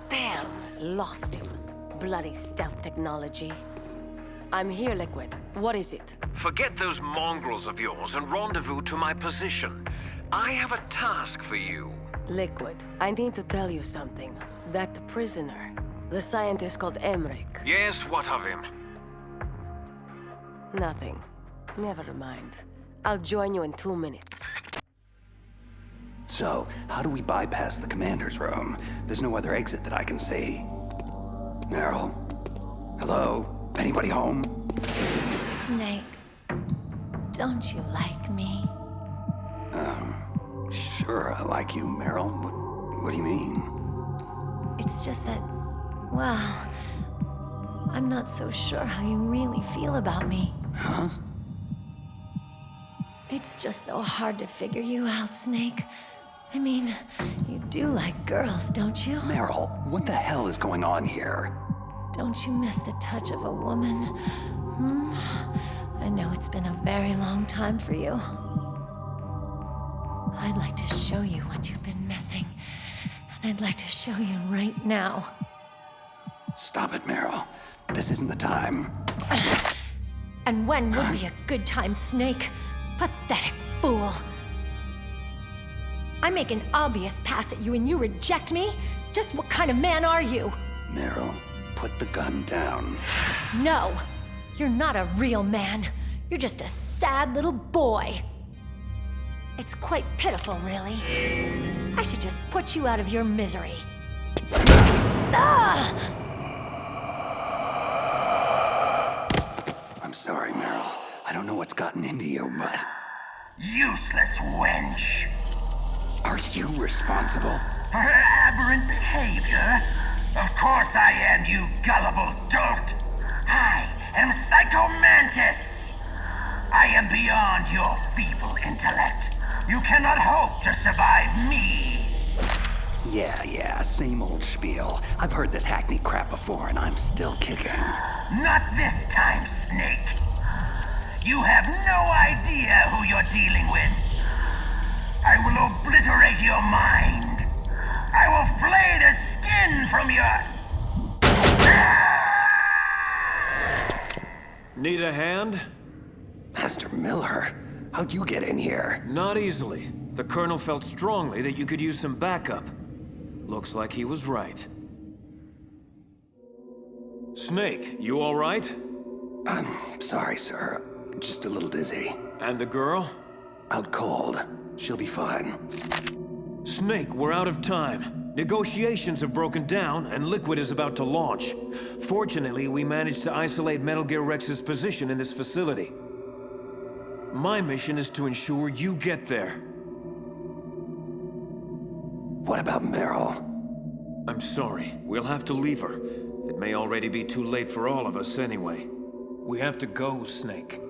Damn, lost him. Bloody stealth technology. I'm here, Liquid. What is it? Forget those mongrels of yours and rendezvous to my position. I have a task for you. Liquid, I need to tell you something. That prisoner, the scientist called Emmerich. Yes, what of him? Nothing. Never mind. I'll join you in 2 minutes. So, how do we bypass the commander's room? There's no other exit that I can see. Meryl? Hello? Anybody home? Snake, don't you like me? Sure, I like you, Meryl. What do you mean? It's just that, well, I'm not so sure how you really feel about me. Huh? It's just so hard to figure you out, Snake. I mean, you do like girls, don't you? Meryl, what the hell is going on here? Don't you miss the touch of a woman? Hmm? I know it's been a very long time for you. I'd like to show you what you've been missing. And I'd like to show you right now. Stop it, Meryl. This isn't the time. And when would be a good time, Snake? Pathetic fool. I make an obvious pass at you and you reject me? Just what kind of man are you? Meryl, put the gun down. No! You're not a real man. You're just a sad little boy. It's quite pitiful, really. I should just put you out of your misery. Ah! I'm sorry, Meryl. I don't know what's gotten into you, but... Useless wench. Are you responsible? For her aberrant behavior? Of course I am, you gullible dolt. I am Psycho Mantis. I am beyond your feeble intellect. You cannot hope to survive me. Yeah, same old spiel. I've heard this hackney crap before, and I'm still kicking. Not this time, Snake. You have no idea who you're dealing with. I will obliterate your mind. I will flay the skin from your... Need a hand? Master Miller, how'd you get in here? Not easily. The Colonel felt strongly that you could use some backup. Looks like he was right. Snake, you all right? I'm sorry, sir. Just a little dizzy. And the girl? Out cold. She'll be fine. Snake, we're out of time. Negotiations have broken down, and Liquid is about to launch. Fortunately, we managed to isolate Metal Gear Rex's position in this facility. My mission is to ensure you get there. What about Meryl? I'm sorry. We'll have to leave her. It may already be too late for all of us anyway. We have to go, Snake.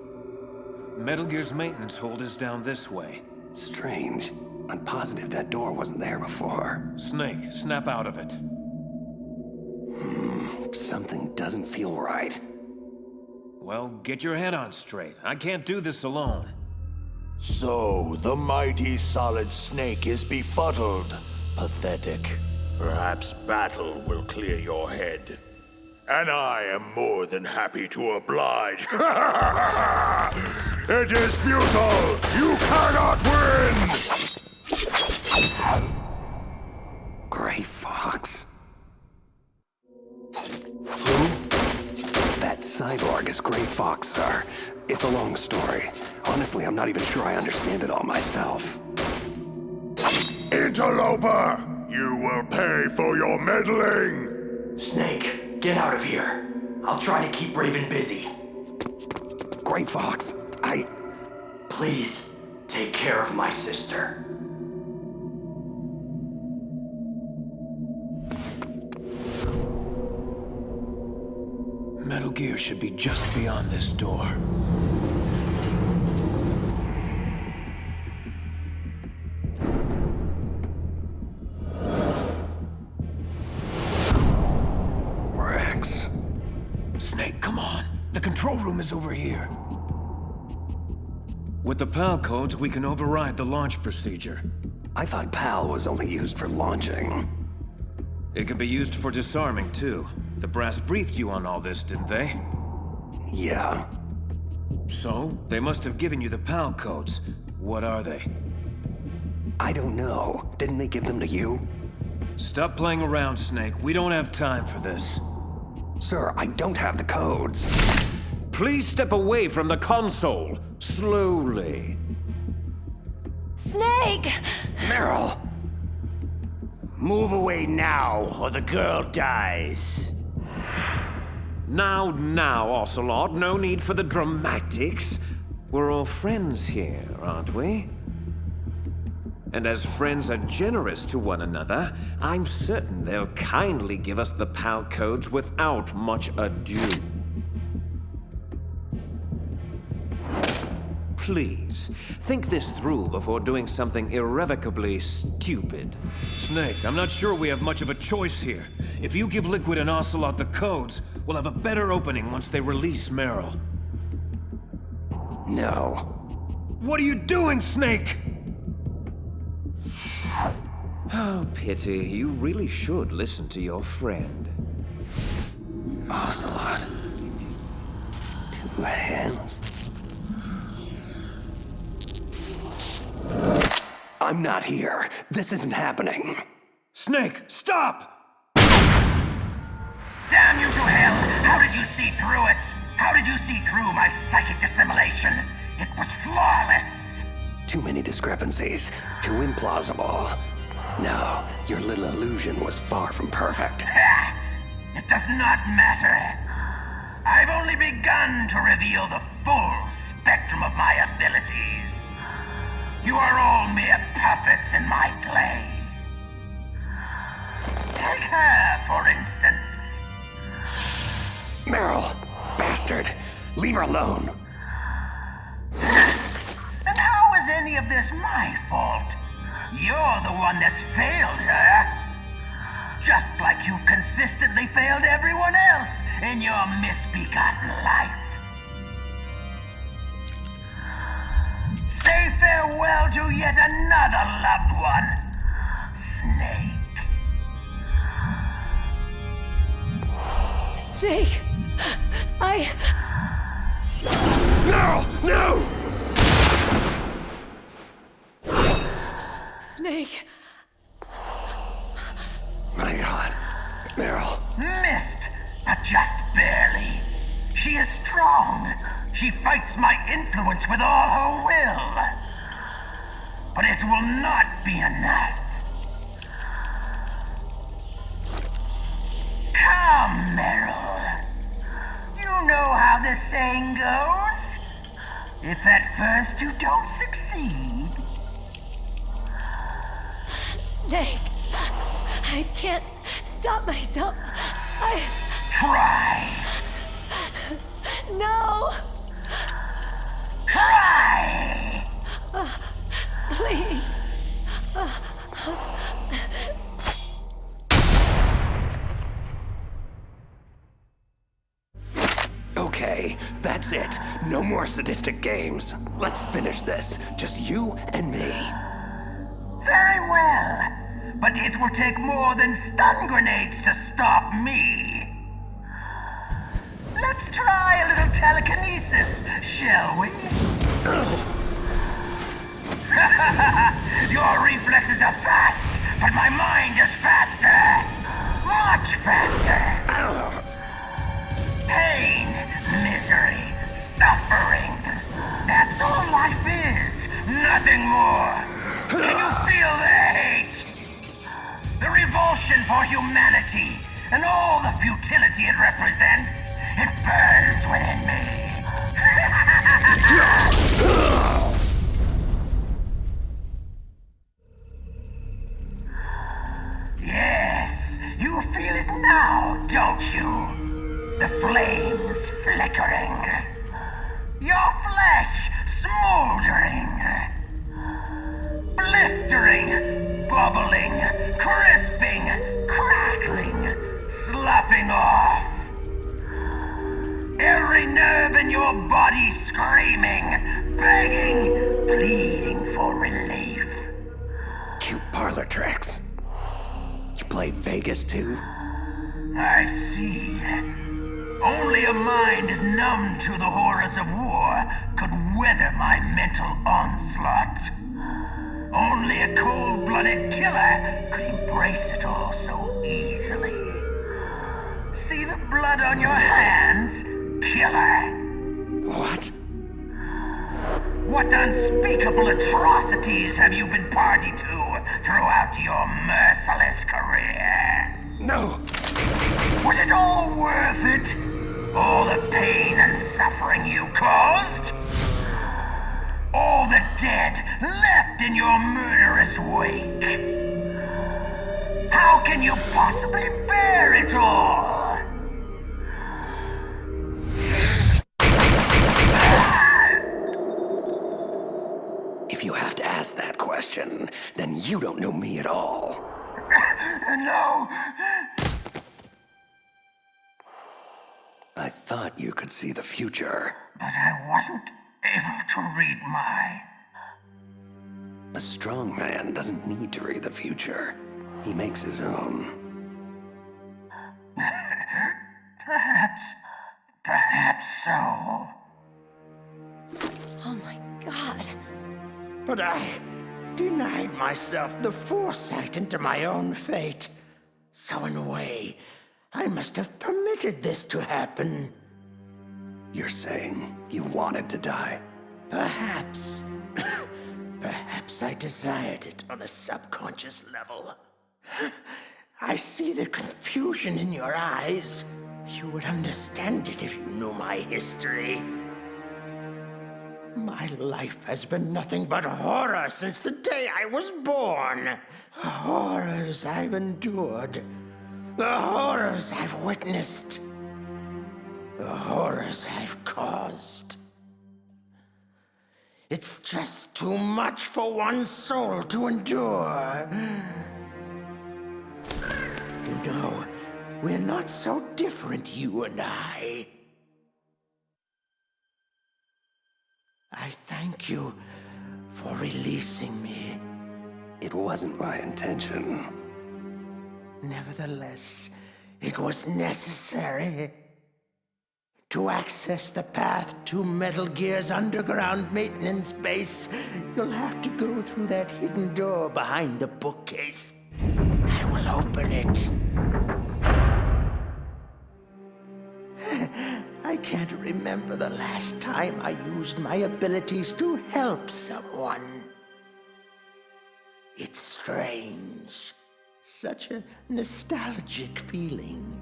Metal Gear's maintenance hold is down this way. Strange. I'm positive that door wasn't there before. Snake, snap out of it. Something doesn't feel right. Well, get your head on straight. I can't do this alone. So, the mighty Solid Snake is befuddled. Pathetic. Perhaps battle will clear your head. And I am more than happy to oblige. It is futile! You cannot win! Gray Fox? Who? That cyborg is Gray Fox, sir. It's a long story. Honestly, I'm not even sure I understand it all myself. Interloper! You will pay for your meddling! Snake, get out of here. I'll try to keep Raven busy. Gray Fox, Please, take care of my sister. Metal Gear should be just beyond this door. Rex. Snake, come on. The control room is over here. With the PAL codes, we can override the launch procedure. I thought PAL was only used for launching. It can be used for disarming, too. The brass briefed you on all this, didn't they? Yeah. So, they must have given you the PAL codes. What are they? I don't know. Didn't they give them to you? Stop playing around, Snake. We don't have time for this. Sir, I don't have the codes. Please step away from the console. Slowly. Snake! Meryl! Move away now, or the girl dies. Now, Ocelot. No need for the dramatics. We're all friends here, aren't we? And as friends are generous to one another, I'm certain they'll kindly give us the PAL codes without much ado. Please, think this through before doing something irrevocably stupid. Snake, I'm not sure we have much of a choice here. If you give Liquid and Ocelot the codes, we'll have a better opening once they release Meryl. No. What are you doing, Snake? Oh, pity. You really should listen to your friend. Ocelot. 2 hands. I'm not here. This isn't happening. Snake, stop! Damn you to hell! How did you see through it? How did you see through my psychic assimilation? It was flawless! Too many discrepancies. Too implausible. No, your little illusion was far from perfect. Ha! It does not matter. I've only begun to reveal the full spectrum of my abilities. You are all mere puppets in my play. Take her, for instance. Meryl, bastard, leave her alone. And how is any of this my fault? You're the one that's failed her. Just like you've consistently failed everyone else in your misbegotten life. Say farewell to yet another loved one, Snake. Snake, No! No! Snake. My God, Meryl. Missed, but just barely. She is strong. She fights my influence with all her will. But it will not be enough. Come, Meryl. You know how the saying goes. If at first you don't succeed... Snake, I can't stop myself. Try. No! Try! Please. Okay, that's it. No more sadistic games. Let's finish this. Just you and me. Very well. But it will take more than stun grenades to stop me. Let's try a little telekinesis, shall we? Your reflexes are fast, but my mind is faster. Much faster. Pain, misery, suffering. That's all life is. Nothing more. Can you feel the hate? The revulsion for humanity and all the futility it represents. It burns within me. Yes, you feel it now, don't you? The flames flickering. Your flesh smoldering. Blistering, bubbling, crisping, crackling, sloughing off. Every nerve in your body screaming, begging, pleading for relief. Cute parlor tricks. You play Vegas too? I see. Only a mind numb to the horrors of war could weather my mental onslaught. Only a cold-blooded killer could embrace it all so easily. See the blood on your hands, killer? What? What unspeakable atrocities have you been party to throughout your merciless career? No! Was it all worth it? All the pain and suffering you caused? All the dead left in your murderous wake. How can you possibly bear it all? If you have to ask that question, then you don't know me at all. No. I thought you could see the future. But I wasn't able to read mine. A strong man doesn't need to read the future. He makes his own. Perhaps so. Oh my God. But I denied myself the foresight into my own fate. So in a way, I must have permitted this to happen. You're saying you wanted to die? Perhaps. Perhaps I desired it on a subconscious level. I see the confusion in your eyes. You would understand it if you knew my history. My life has been nothing but horror since the day I was born. Horrors I've endured. The horrors I've witnessed. The horrors I've caused. It's just too much for one soul to endure. You know, we're not so different, you and I. I thank you for releasing me. It wasn't my intention. Nevertheless, it was necessary. To access the path to Metal Gear's underground maintenance base, you'll have to go through that hidden door behind the bookcase. I will open it. I can't remember the last time I used my abilities to help someone. It's strange. Such a nostalgic feeling.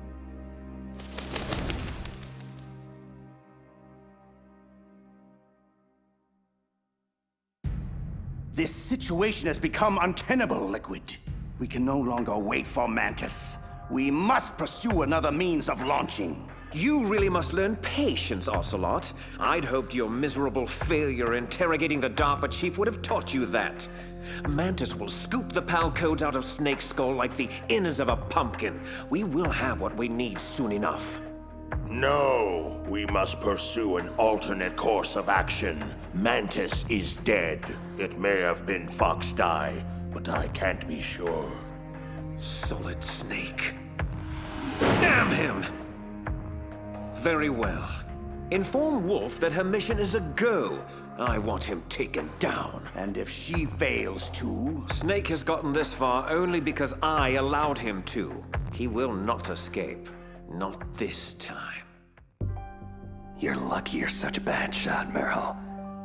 This situation has become untenable, Liquid. We can no longer wait for Mantis. We must pursue another means of launching. You really must learn patience, Ocelot. I'd hoped your miserable failure interrogating the DARPA chief would have taught you that. Mantis will scoop the PAL codes out of Snake's skull like the innards of a pumpkin. We will have what we need soon enough. No, we must pursue an alternate course of action. Mantis is dead. It may have been Fox Die, but I can't be sure. Solid Snake. Damn him! Very well. Inform Wolf that her mission is a go. I want him taken down. And if she fails to? Snake has gotten this far only because I allowed him to. He will not escape. Not this time. You're lucky you're such a bad shot, Meryl.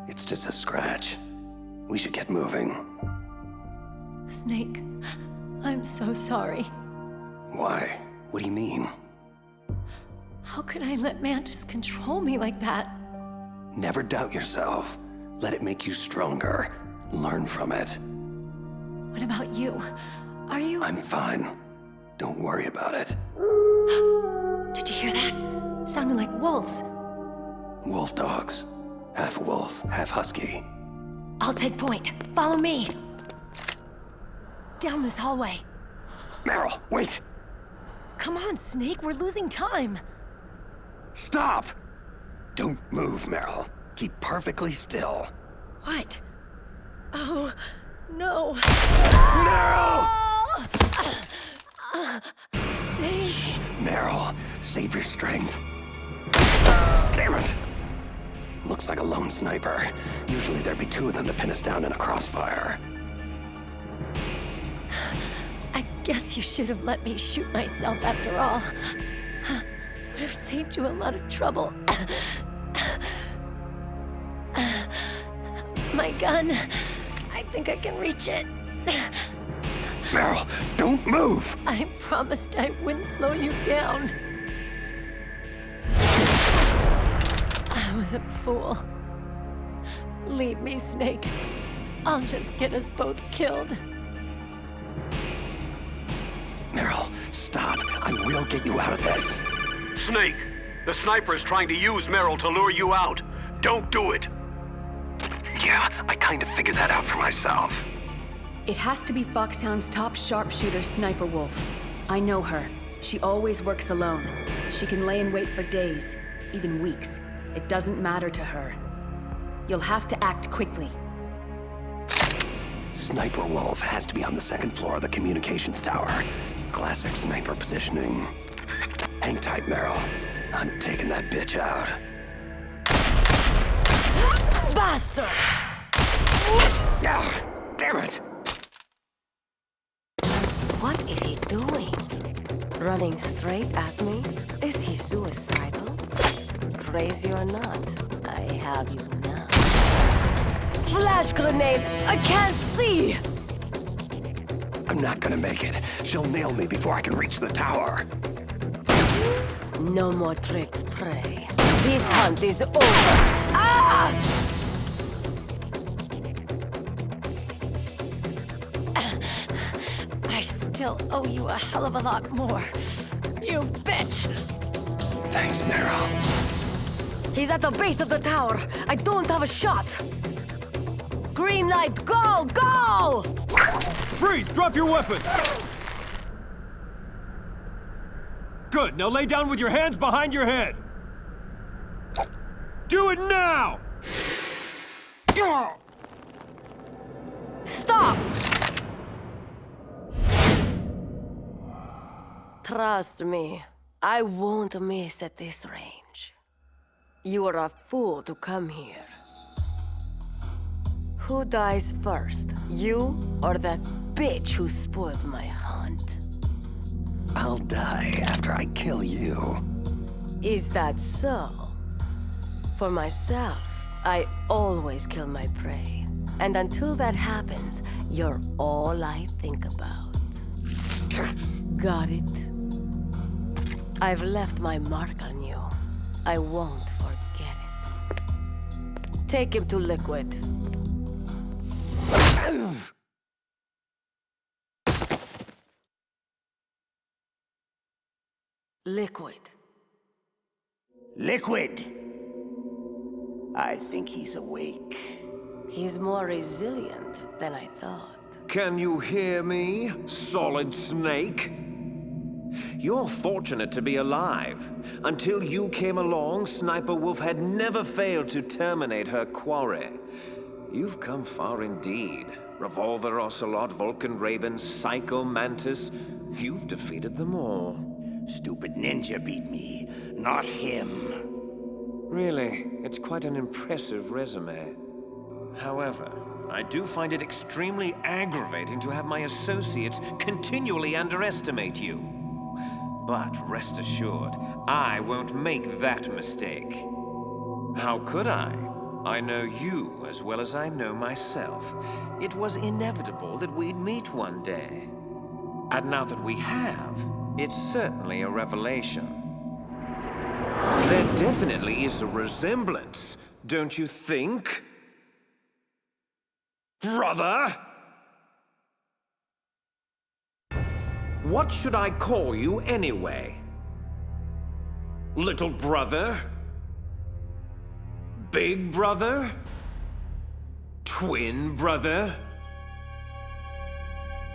It's just a scratch. We should get moving. Snake, I'm so sorry. Why? What do you mean? How could I let Mantis control me like that? Never doubt yourself. Let it make you stronger. Learn from it. What about you? Are you... I'm fine. Don't worry about it. Did you hear that? Sounded like wolves. Wolf dogs. Half wolf, half husky. I'll take point. Follow me. Down this hallway. Meryl, wait! Come on, Snake. We're losing time. Stop! Don't move, Meryl. Keep perfectly still. What? Oh, no. Meryl! Snake. Shh, Meryl, save your strength. Damn it! Looks like a lone sniper. Usually there'd be two of them to pin us down in a crossfire. I guess you should have let me shoot myself after all. Would have saved you a lot of trouble. My gun. I think I can reach it. Meryl, don't move! I promised I wouldn't slow you down. I was a fool. Leave me, Snake. I'll just get us both killed. Meryl, stop. I will get you out of this. Snake, the sniper is trying to use Meryl to lure you out. Don't do it. Yeah, I kind of figured that out for myself. It has to be Foxhound's top sharpshooter, Sniper Wolf. I know her. She always works alone. She can lay in wait for days, even weeks. It doesn't matter to her. You'll have to act quickly. Sniper Wolf has to be on the second floor of the communications tower. Classic sniper positioning. Hang tight, Meryl. I'm taking that bitch out. Bastard! Ah, damn it! What is he doing? Running straight at me? Is he suicidal? Crazy or not, I have you now. Flash grenade! I can't see! I'm not gonna make it. She'll nail me before I can reach the tower. No more tricks, prey. This hunt is over. Ah! I still owe you a hell of a lot more. You bitch! Thanks, Meryl. He's at the base of the tower. I don't have a shot. Green light, go! Go! Freeze! Drop your weapon! Good, now lay down with your hands behind your head. Do it now! Stop! Trust me, I won't miss at this range. You are a fool to come here. Who dies first, you or that bitch who spoiled my hunt? I'll die after I kill you. Is that so? For myself, I always kill my prey. And until that happens, you're all I think about. Got it? I've left my mark on you. I won't forget it. Take him to Liquid. Liquid. Liquid! I think he's awake. He's more resilient than I thought. Can you hear me, Solid Snake? You're fortunate to be alive. Until you came along, Sniper Wolf had never failed to terminate her quarry. You've come far indeed. Revolver Ocelot, Vulcan Raven, Psycho Mantis. You've defeated them all. Stupid ninja beat me, not him. Really, it's quite an impressive resume. However, I do find it extremely aggravating to have my associates continually underestimate you. But rest assured, I won't make that mistake. How could I? I know you as well as I know myself. It was inevitable that we'd meet one day. And now that we have, it's certainly a revelation. There definitely is a resemblance, don't you think? Brother? What should I call you anyway? Little brother? Big brother? Twin brother?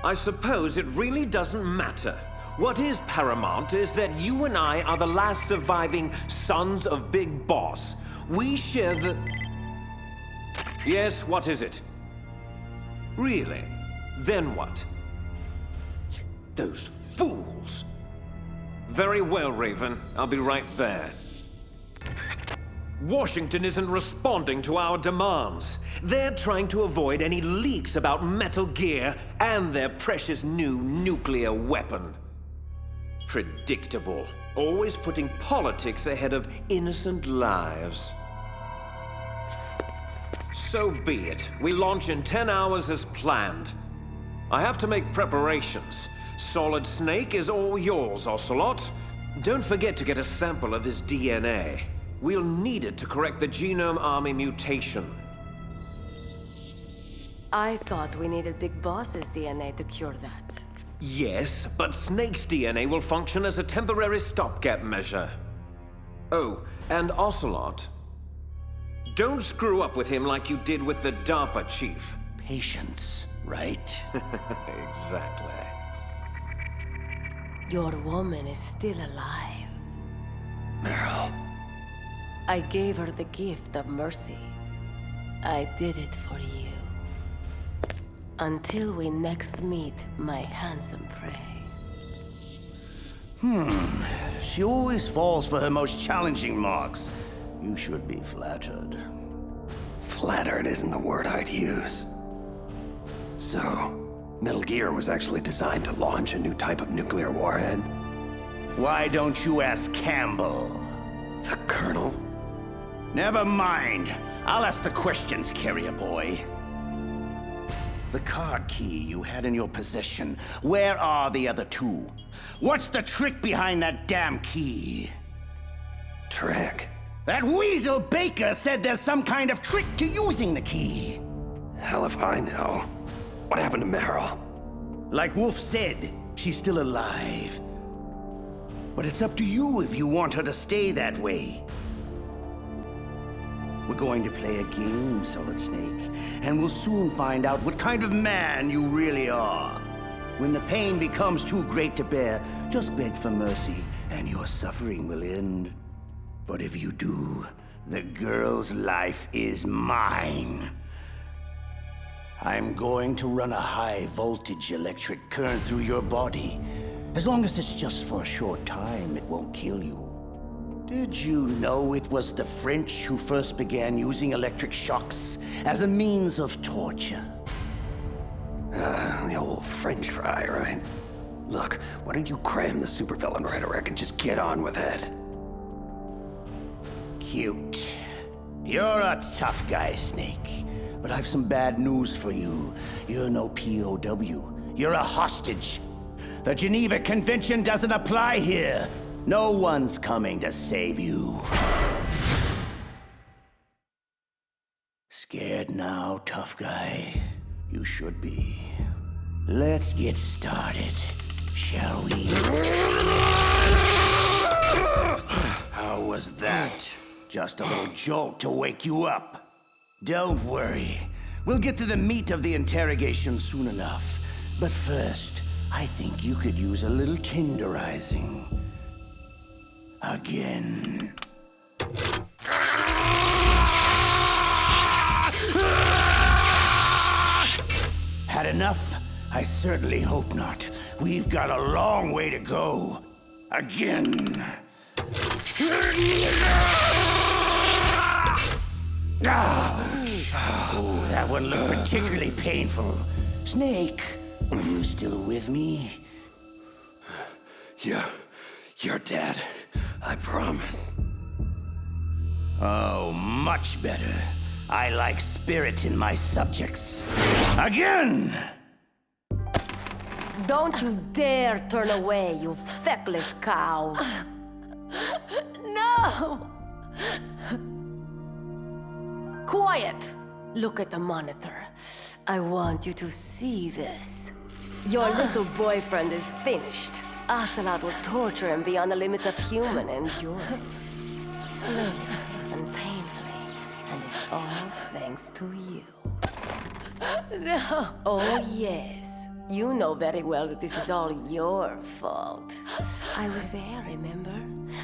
I suppose it really doesn't matter. What is paramount is that you and I are the last surviving sons of Big Boss. We share the... Yes, what is it? Really? Then what? Those fools! Very well, Raven. I'll be right there. Washington isn't responding to our demands. They're trying to avoid any leaks about Metal Gear and their precious new nuclear weapon. Predictable. Always putting politics ahead of innocent lives. So be it. We launch in 10 hours as planned. I have to make preparations. Solid Snake is all yours, Ocelot. Don't forget to get a sample of his DNA. We'll need it to correct the Genome Army mutation. I thought we needed Big Boss's DNA to cure that. Yes, but Snake's DNA will function as a temporary stopgap measure. Oh, and Ocelot. Don't screw up with him like you did with the DARPA chief. Patience, right? Exactly. Your woman is still alive. Meryl. I gave her the gift of mercy. I did it for you. Until we next meet, my handsome prey. She always falls for her most challenging marks. You should be flattered. Flattered isn't the word I'd use. So, Metal Gear was actually designed to launch a new type of nuclear warhead? Why don't you ask Campbell? The Colonel? Never mind. I'll ask the questions, carrier boy. The card key you had in your possession, where are the other two? What's the trick behind that damn key? Trick? That weasel Baker said there's some kind of trick to using the key. Hell if I know. What happened to Meryl? Like Wolf said, she's still alive. But it's up to you if you want her to stay that way. We're going to play a game, Solid Snake, and we'll soon find out what kind of man you really are. When the pain becomes too great to bear, just beg for mercy, and your suffering will end. But if you do, the girl's life is mine. I'm going to run a high-voltage electric current through your body. As long as it's just for a short time, it won't kill you. Did you know it was the French who first began using electric shocks as a means of torture? The old French fry, right? Look, why don't you cram the supervillain rhetoric and just get on with it? Cute. You're a tough guy, Snake. But I've some bad news for you. You're no POW. You're a hostage. The Geneva Convention doesn't apply here. No one's coming to save you. Scared now, tough guy? You should be. Let's get started, shall we? How was that? Just a little jolt to wake you up. Don't worry. We'll get to the meat of the interrogation soon enough. But first, I think you could use a little tenderizing. Again. Had enough? I certainly hope not. We've got a long way to go. Again. Ouch. Oh, that one looked particularly painful. Snake, are you still with me? You're dead. I promise. Oh, much better. I like spirit in my subjects. Again! Don't you dare turn away, you feckless cow. No! Quiet! Look at the monitor. I want you to see this. Your little boyfriend is finished. Ocelot will torture him beyond the limits of human endurance. Slowly and painfully, and it's all thanks to you. No! Oh, yes. You know very well that this is all your fault. I was there, remember?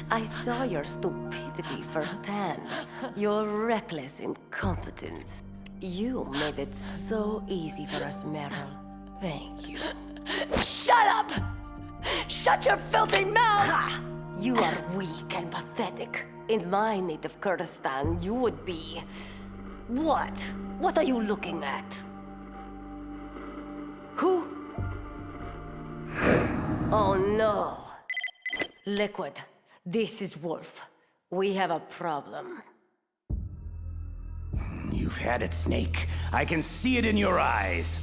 I saw your stupidity firsthand. Your reckless incompetence. You made it so easy for us, Meryl. Thank you. Shut up! Shut your filthy mouth! Ha! You are weak and pathetic. In my native Kurdistan, you would be... What? What are you looking at? Who? Oh no. Liquid, this is Wolf. We have a problem. You've had it, Snake. I can see it in your eyes.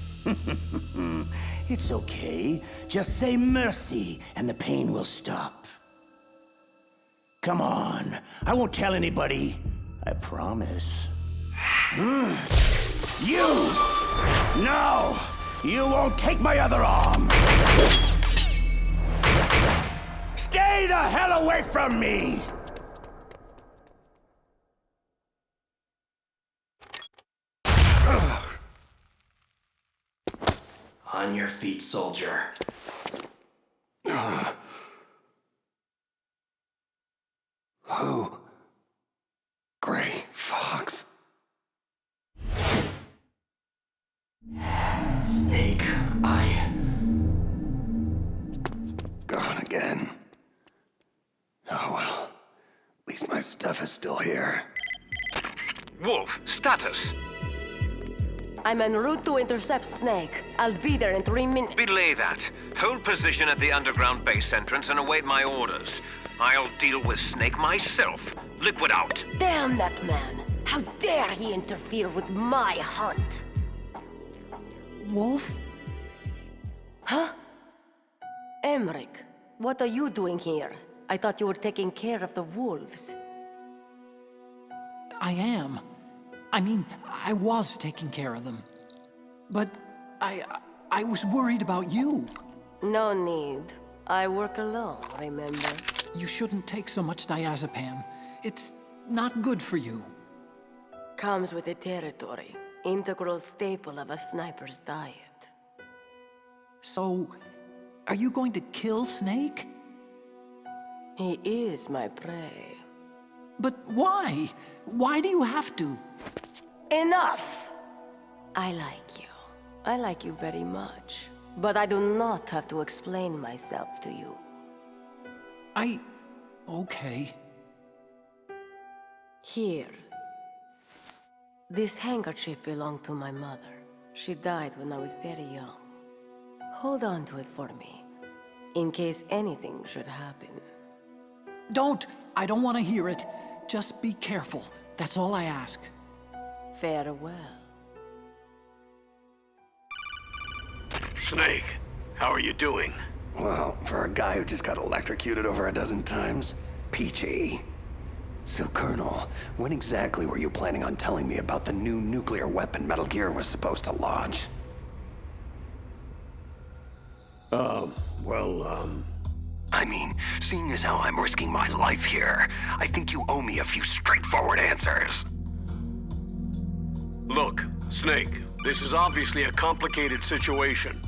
It's okay. Just say mercy, and the pain will stop. Come on. I won't tell anybody. I promise. You! No! You won't take my other arm! Stay the hell away from me! On your feet, soldier. Who? Gray Fox. Snake, Gone again. Oh well. At least my stuff is still here. Wolf, status. I'm en route to intercept Snake. I'll be there in 3 minutes. Belay that. Hold position at the underground base entrance and await my orders. I'll deal with Snake myself. Liquid out. Damn that man! How dare he interfere with my hunt? Wolf? Huh? Emmerich, what are you doing here? I thought you were taking care of the wolves. I am. I mean, I was taking care of them. But I was worried about you. No need. I work alone, remember? You shouldn't take so much diazepam. It's not good for you. Comes with the territory. Integral staple of a sniper's diet. So, are you going to kill Snake? He is my prey. But why? Why do you have to? Enough! I like you. I like you very much. But I do not have to explain myself to you. Okay. Here. This handkerchief belonged to my mother. She died when I was very young. Hold on to it for me, in case anything should happen. Don't! I don't want to hear it. Just be careful. That's all I ask. Farewell. Snake, how are you doing? Well, for a guy who just got electrocuted over a dozen times, peachy. So, Colonel, when exactly were you planning on telling me about the new nuclear weapon Metal Gear was supposed to launch? I mean, seeing as how I'm risking my life here, I think you owe me a few straightforward answers. Look, Snake, this is obviously a complicated situation.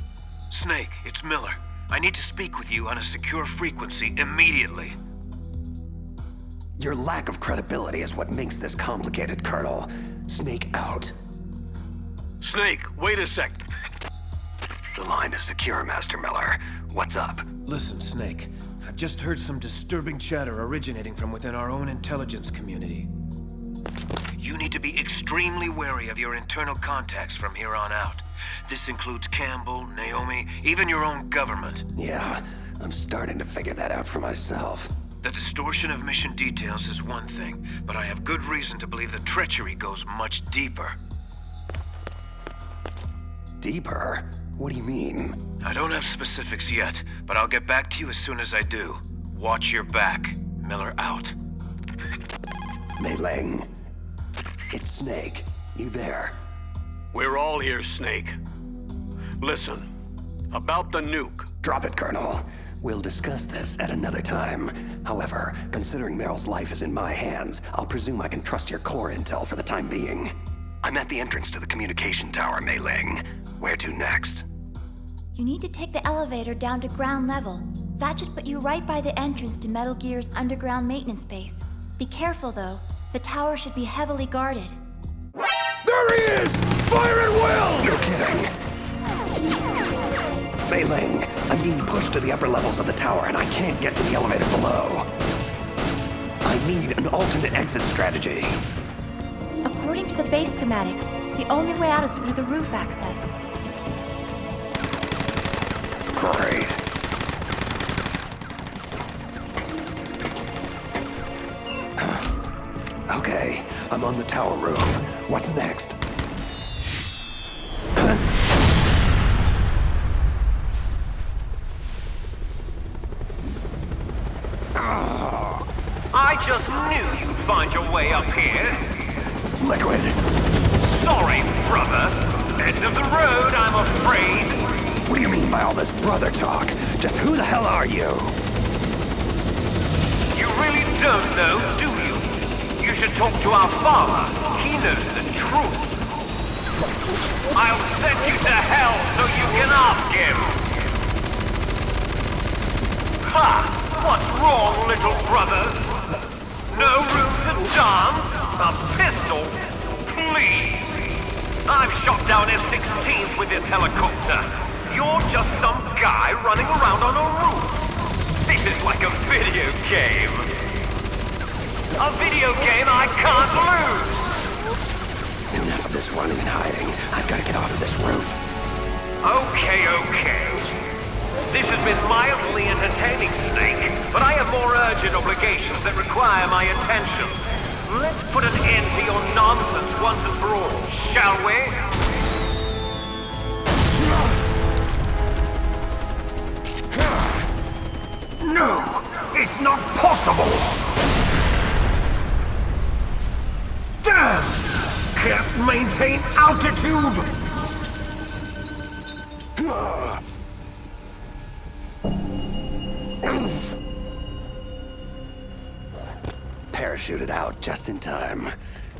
Snake, it's Miller. I need to speak with you on a secure frequency immediately. Your lack of credibility is what makes this complicated, Colonel. Snake out. Snake, wait a sec. The line is secure, Master Miller. What's up? Listen, Snake. I've just heard some disturbing chatter originating from within our own intelligence community. You need to be extremely wary of your internal contacts from here on out. This includes Campbell, Naomi, even your own government. Yeah, I'm starting to figure that out for myself. The distortion of mission details is one thing, but I have good reason to believe the treachery goes much deeper. Deeper? What do you mean? I don't have specifics yet, but I'll get back to you as soon as I do. Watch your back. Miller out. Mei Ling. It's Snake. You there? We're all here, Snake. Listen, about the nuke. Drop it, Colonel. We'll discuss this at another time. However, considering Meryl's life is in my hands, I'll presume I can trust your core intel for the time being. I'm at the entrance to the communication tower, Mei Ling. Where to next? You need to take the elevator down to ground level. That should put you right by the entrance to Metal Gear's underground maintenance base. Be careful, though. The tower should be heavily guarded. There he is! Fire at will! You're kidding. Mei Ling, I'm being pushed to the upper levels of the tower and I can't get to the elevator below. I need an alternate exit strategy. According to the base schematics, the only way out is through the roof access. Great. Okay, I'm on the tower roof. What's next? I just knew you'd find your way up here. Liquid! Sorry, brother. End of the road, I'm afraid. What do you mean by all this brother talk? Just who the hell are you? You really don't know, do you? You should talk to our father. He knows the truth. I'll send you to hell so you can ask him. Ha! What's wrong, little brothers? No room to dance? A pistol? Please! I've shot down F-16s with this helicopter. You're just some guy running around on a roof. This is like a video game. A video game I can't lose! Enough of this running and hiding. I've got to get off of this roof. Okay. This has been mildly entertaining, Snake, but I have more urgent obligations that require my attention. Let's put an end to your nonsense once and for all, shall we? No! It's not possible! Damn! Can't maintain altitude! Parachuted out just in time.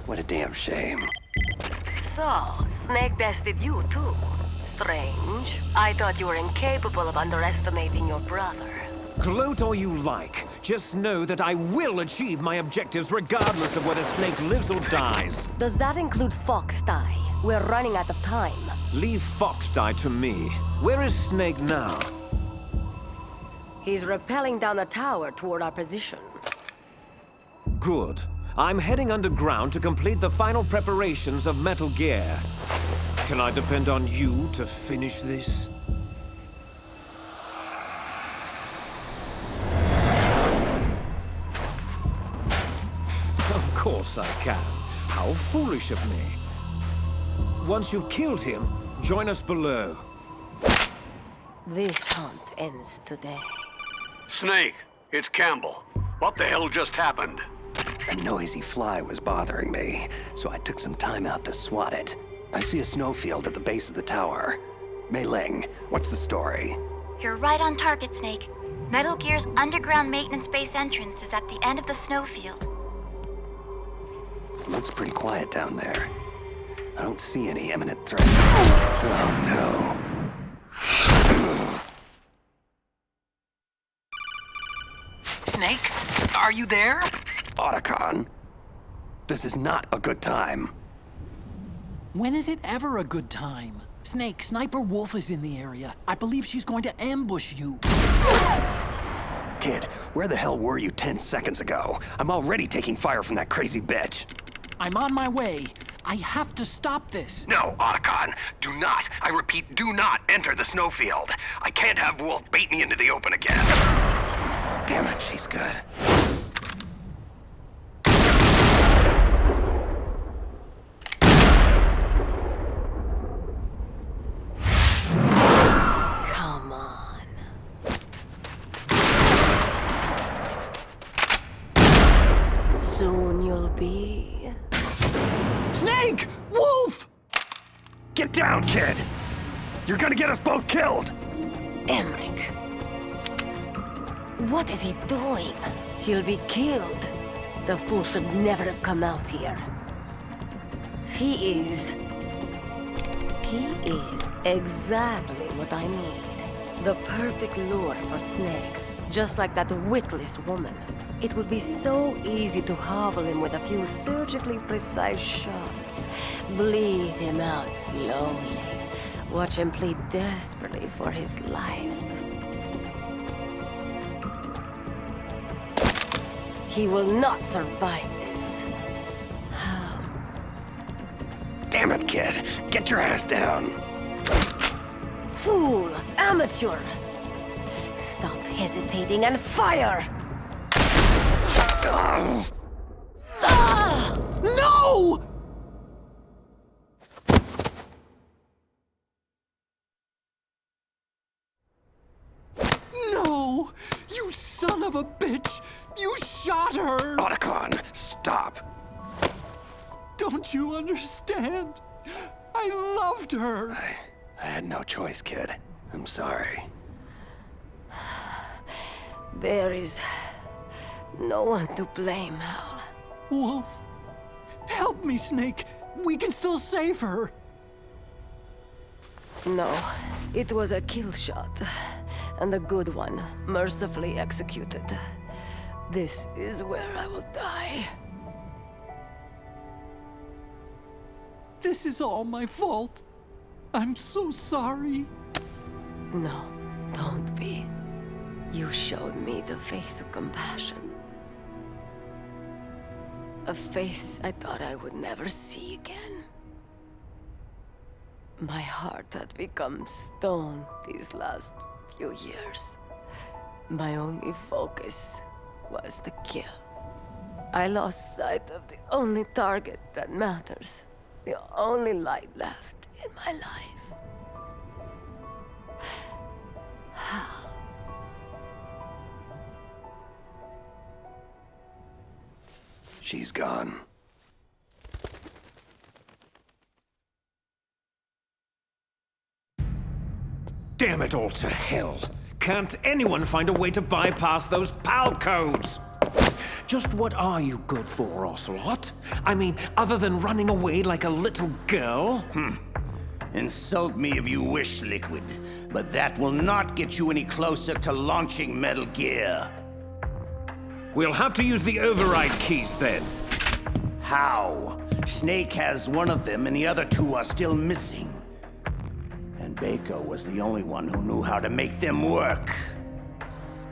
What a damn shame. So, Snake bested you too. Strange. I thought you were incapable of underestimating your brother. Gloat all you like. Just know that I will achieve my objectives regardless of whether Snake lives or dies. Does that include Fox Die? We're running out of time. Leave Fox Die to me. Where is Snake now? He's rappelling down the tower toward our position. Good. I'm heading underground to complete the final preparations of Metal Gear. Can I depend on you to finish this? Of course I can. How foolish of me. Once you've killed him, join us below. This hunt ends today. Snake, it's Campbell. What the hell just happened? A noisy fly was bothering me, so I took some time out to swat it. I see a snowfield at the base of the tower. Mei Ling, what's the story? You're right on target, Snake. Metal Gear's underground maintenance base entrance is at the end of the snowfield. Looks pretty quiet down there. I don't see any imminent threat. Oh no. Snake, are you there? Otacon, this is not a good time. When is it ever a good time? Snake, Sniper Wolf is in the area. I believe she's going to ambush you. Kid, where the hell were you 10 seconds ago? I'm already taking fire from that crazy bitch. I'm on my way. I have to stop this. No, Otacon, do not. I repeat, do not enter the snowfield. I can't have Wolf bait me into the open again. Damn it, she's good. Come on. Soon you'll be... Snake! Wolf! Get down, kid! You're gonna get us both killed! Emmerich. What is he doing? He'll be killed. The fool should never have come out here. He is exactly what I need. The perfect lure for Snake. Just like that witless woman. It would be so easy to hobble him with a few surgically precise shots. Bleed him out slowly. Watch him plead desperately for his life. He will not survive this. Damn it, kid! Get your ass down! Fool! Amateur! Stop hesitating and fire! No! No! You son of a bitch! You shot her! Otacon, stop! Don't you understand? I loved her. I had no choice, kid. I'm sorry. There is no one to blame, Hal. Wolf, help me, Snake. We can still save her. No, it was a kill shot, and a good one, mercifully executed. This is where I will die. This is all my fault. I'm so sorry. No, don't be. You showed me the face of compassion. A face I thought I would never see again. My heart had become stone these last few years. My only focus was the kill. I lost sight of the only target that matters. The only light left in my life. Hal. She's gone. Damn it all to hell. Can't anyone find a way to bypass those PAL codes? Just what are you good for, Ocelot? I mean, other than running away like a little girl? Insult me if you wish, Liquid, but that will not get you any closer to launching Metal Gear. We'll have to use the override keys then. How? Snake has one of them and the other two are still missing. And Baker was the only one who knew how to make them work.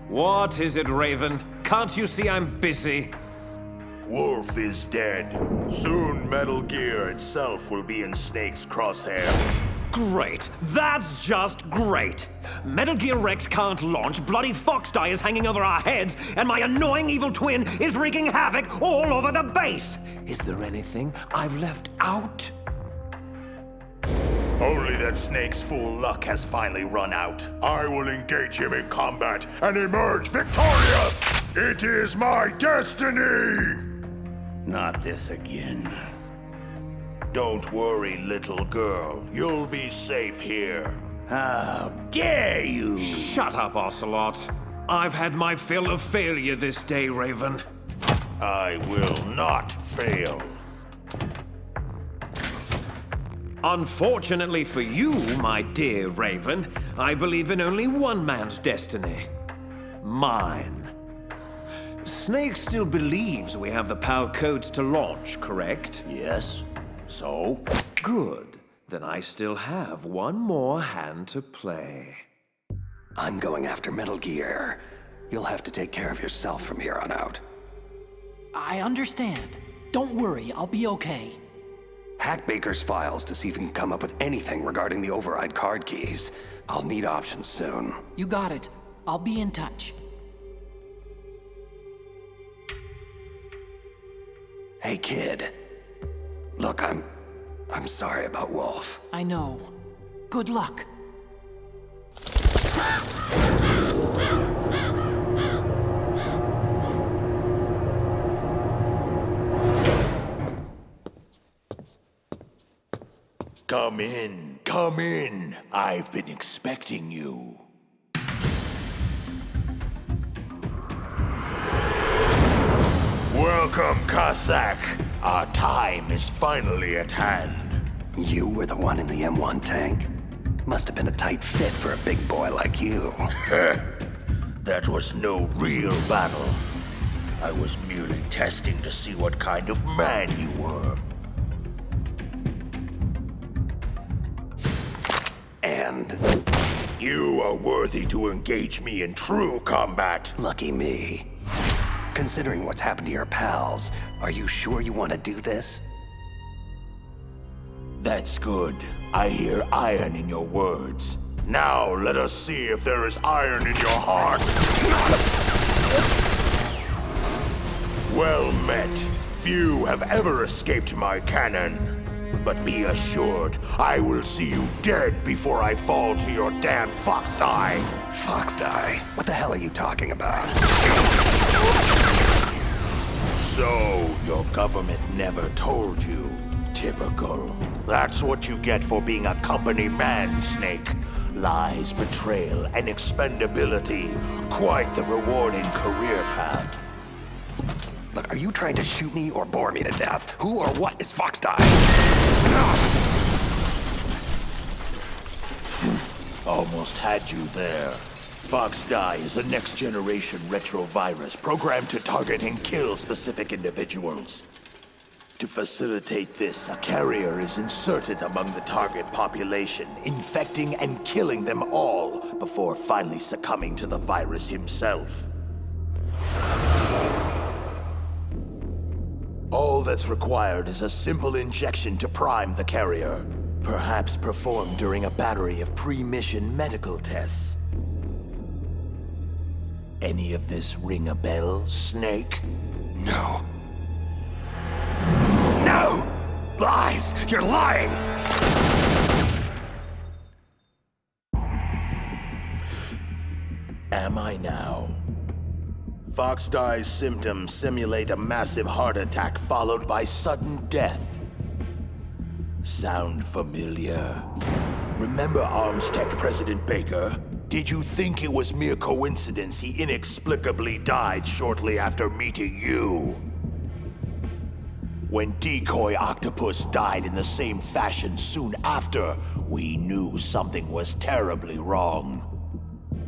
What is it, Raven? Can't you see I'm busy? Wolf is dead. Soon Metal Gear itself will be in Snake's crosshairs. Great. That's just great. Metal Gear Rex can't launch, bloody Fox-Die is hanging over our heads, and my annoying evil twin is wreaking havoc all over the base. Is there anything I've left out? Only that Snake's fool luck has finally run out. I will engage him in combat and emerge victorious! It is my destiny! Not this again. Don't worry, little girl. You'll be safe here. How dare you! Shut up, Ocelot. I've had my fill of failure this day, Raven. I will not fail. Unfortunately for you, my dear Raven, I believe in only one man's destiny. Mine. Snake still believes we have the PAL codes to launch, correct? Yes. So? Good. Then I still have one more hand to play. I'm going after Metal Gear. You'll have to take care of yourself from here on out. I understand. Don't worry, I'll be okay. Hack Baker's files to see if you can come up with anything regarding the override card keys. I'll need options soon. You got it. I'll be in touch. Hey, kid. Look, I'm sorry about Wolf. I know. Good luck. Come in, come in. I've been expecting you. Welcome, Cossack. Our time is finally at hand. You were the one in the M1 tank? Must have been a tight fit for a big boy like you. That was no real battle. I was merely testing to see what kind of man you were. And? You are worthy to engage me in true combat. Lucky me. Considering what's happened to your pals, are you sure you want to do this? That's good. I hear iron in your words. Now let us see if there is iron in your heart. Well met. Few have ever escaped my cannon. But be assured, I will see you dead before I fall to your damn Fox-Die. Fox-Die? What the hell are you talking about? So, your government never told you. Typical. That's what you get for being a company man, Snake. Lies, betrayal, and expendability. Quite the rewarding career path. Look, are you trying to shoot me or bore me to death? Who or what is Foxdie? Almost had you there. Foxdie is a next-generation retrovirus programmed to target and kill specific individuals. To facilitate this, a carrier is inserted among the target population, infecting and killing them all before finally succumbing to the virus himself. All that's required is a simple injection to prime the carrier, perhaps performed during a battery of pre-mission medical tests. Any of this ring a bell, Snake? No. No! Lies! You're lying! Am I now? Foxdie's symptoms simulate a massive heart attack followed by sudden death. Sound familiar? Remember Arms Tech President Baker? Did you think it was mere coincidence he inexplicably died shortly after meeting you? When Decoy Octopus died in the same fashion soon after, we knew something was terribly wrong.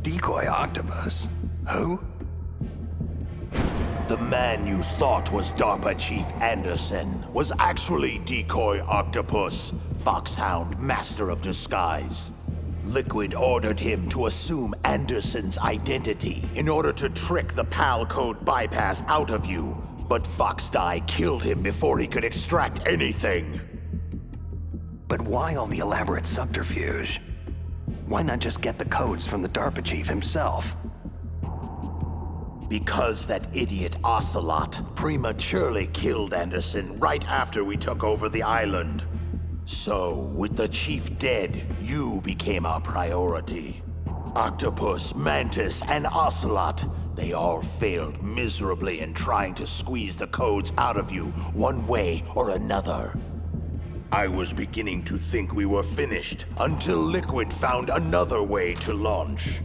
Decoy Octopus? Who? The man you thought was DARPA Chief Anderson was actually Decoy Octopus, Foxhound Master of Disguise. Liquid ordered him to assume Anderson's identity in order to trick the PAL code bypass out of you. But Foxdie killed him before he could extract anything. But why all the elaborate subterfuge? Why not just get the codes from the DARPA chief himself? Because that idiot Ocelot prematurely killed Anderson right after we took over the island. So, with the chief dead, you became our priority. Octopus, Mantis, and Ocelot, they all failed miserably in trying to squeeze the codes out of you one way or another. I was beginning to think we were finished until Liquid found another way to launch.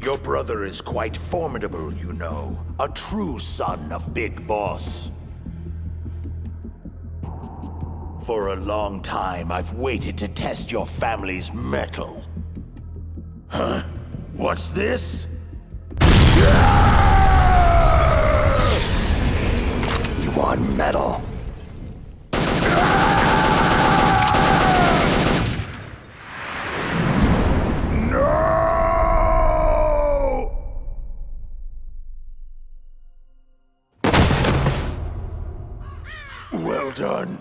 Your brother is quite formidable, you know. A true son of Big Boss. For a long time, I've waited to test your family's mettle. Huh? What's this? You want metal? Well done.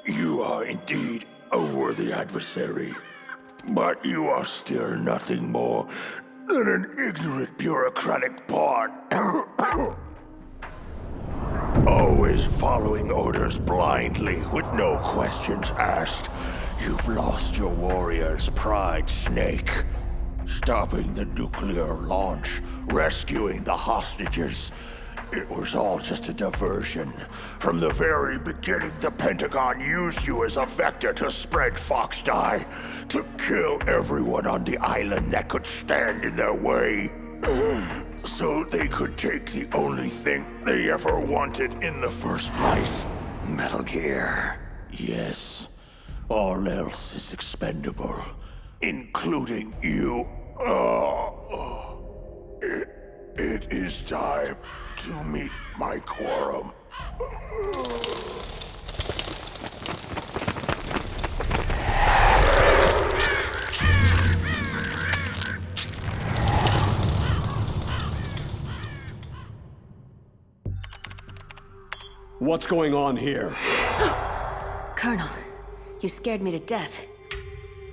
You are indeed a worthy adversary. But you are still nothing more than an ignorant bureaucratic pawn. Always following orders blindly with no questions asked. You've lost your warrior's pride, Snake. Stopping the nuclear launch, rescuing the hostages. It was all just a diversion. From the very beginning, the Pentagon used you as a vector to spread Foxdie, to kill everyone on the island that could stand in their way. So they could take the only thing they ever wanted in the first place. Metal Gear. Yes. All else is expendable, including you. It is time to meet my quorum. What's going on here? Colonel, you scared me to death.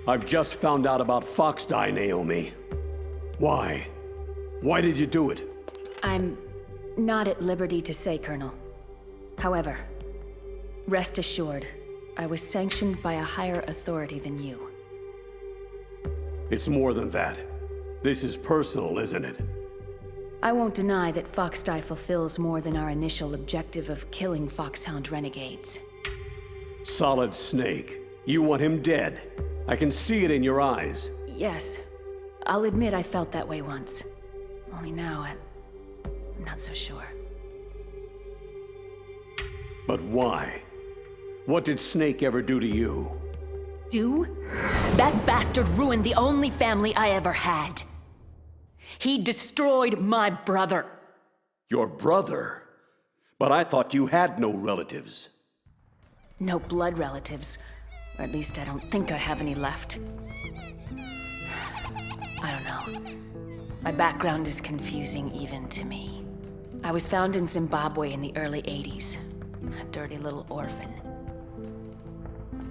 I've just found out about Foxdie, Naomi. Why? Why did you do it? I'm not at liberty to say, Colonel. However, rest assured, I was sanctioned by a higher authority than you. It's more than that. This is personal, isn't it? I won't deny that Foxdie fulfills more than our initial objective of killing Foxhound renegades. Solid Snake. You want him dead. I can see it in your eyes. Yes. I'll admit I felt that way once. Only now, I'm not so sure. But why? What did Snake ever do to you? Do? That bastard ruined the only family I ever had. He destroyed my brother. Your brother? But I thought you had no relatives. No blood relatives. Or at least I don't think I have any left. I don't know. My background is confusing even to me. I was found in Zimbabwe in the early 80s. A dirty little orphan.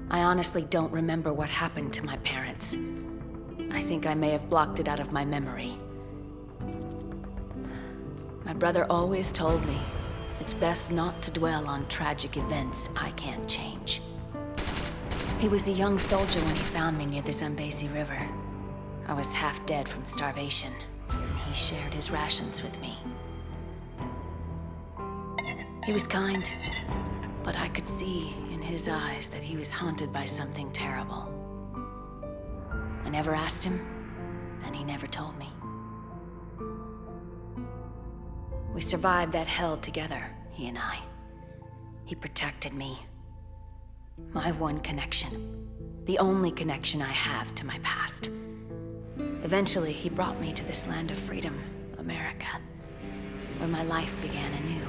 I honestly don't remember what happened to my parents. I think I may have blocked it out of my memory. My brother always told me it's best not to dwell on tragic events I can't change. He was a young soldier when he found me near the Zambezi River. I was half dead from starvation, and he shared his rations with me. He was kind, but I could see in his eyes that he was haunted by something terrible. I never asked him, and he never told me. We survived that hell together, he and I. He protected me. My one connection. The only connection I have to my past. Eventually, he brought me to this land of freedom, America, where my life began anew.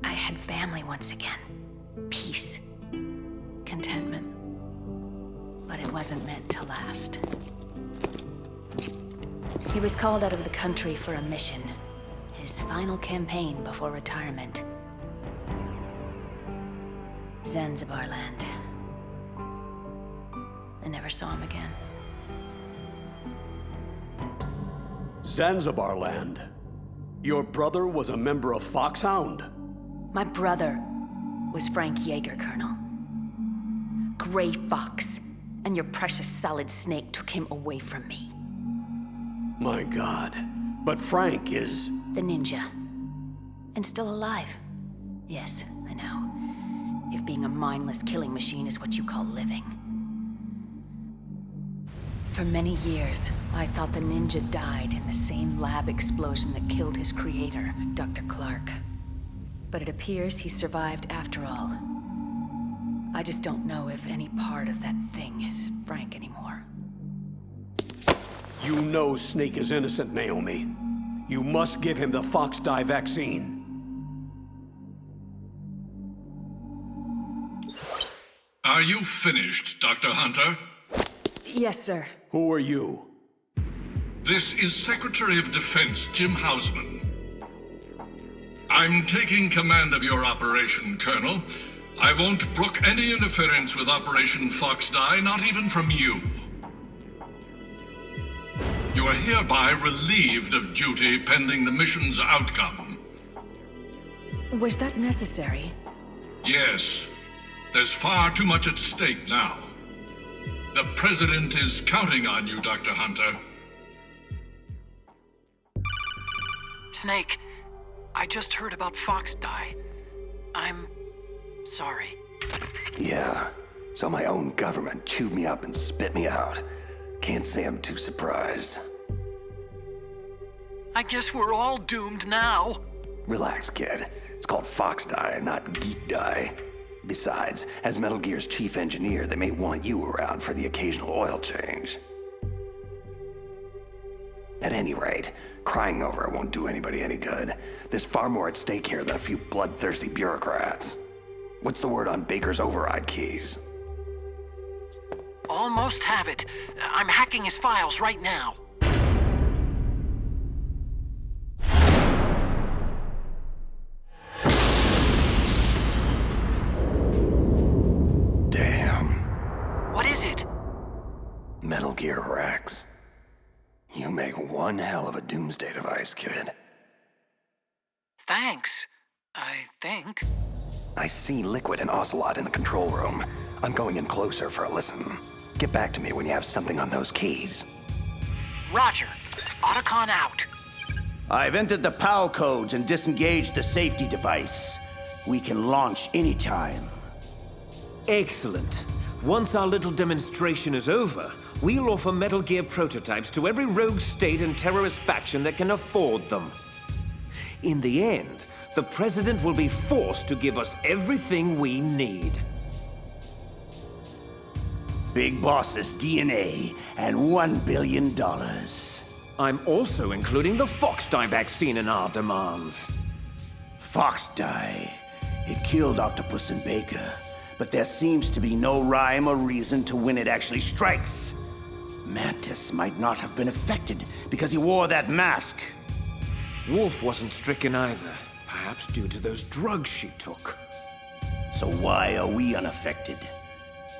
I had family once again. Peace. Contentment. But it wasn't meant to last. He was called out of the country for a mission. His final campaign before retirement. Zanzibar land. I never saw him again. Zanzibar land? Your brother was a member of Foxhound? My brother was Frank Yeager, Colonel. Gray Fox. And your precious Solid Snake took him away from me. My God. But Frank is... The ninja. And still alive. Yes, I know. If being a mindless killing machine is what you call living. For many years, I thought the ninja died in the same lab explosion that killed his creator, Dr. Clark. But it appears he survived after all. I just don't know if any part of that thing is Frank anymore. You know Snake is innocent, Naomi. You must give him the Fox Die vaccine. Are you finished, Dr. Hunter? Yes, sir. Who are you? This is Secretary of Defense Jim Hausman. I'm taking command of your operation, Colonel. I won't brook any interference with Operation Fox Die, not even from you. You are hereby relieved of duty pending the mission's outcome. Was that necessary? Yes. There's far too much at stake now. The President is counting on you, Dr. Hunter. Snake, I just heard about Fox Die. I'm sorry. Yeah, so my own government chewed me up and spit me out. Can't say I'm too surprised. I guess we're all doomed now. Relax, kid. It's called Fox Die, not Geek Die. Besides, as Metal Gear's chief engineer, they may want you around for the occasional oil change. At any rate, crying over it won't do anybody any good. There's far more at stake here than a few bloodthirsty bureaucrats. What's the word on Baker's override keys? Almost have it. I'm hacking his files right now. Damn. What is it? Metal Gear Rex. You make one hell of a doomsday device, kid. Thanks, I think. I see Liquid and Ocelot in the control room. I'm going in closer for a listen. Get back to me when you have something on those keys. Roger. Otacon out. I've entered the PAL codes and disengaged the safety device. We can launch anytime. Excellent. Once our little demonstration is over, we'll offer Metal Gear prototypes to every rogue state and terrorist faction that can afford them. In the end, the President will be forced to give us everything we need. Big Boss's DNA and $1 billion. I'm also including the Fox-Die vaccine in our demands. Fox-Die. It killed Octopus and Baker, but there seems to be no rhyme or reason to when it actually strikes. Mantis might not have been affected because he wore that mask. Wolf wasn't stricken either, perhaps due to those drugs she took. So why are we unaffected?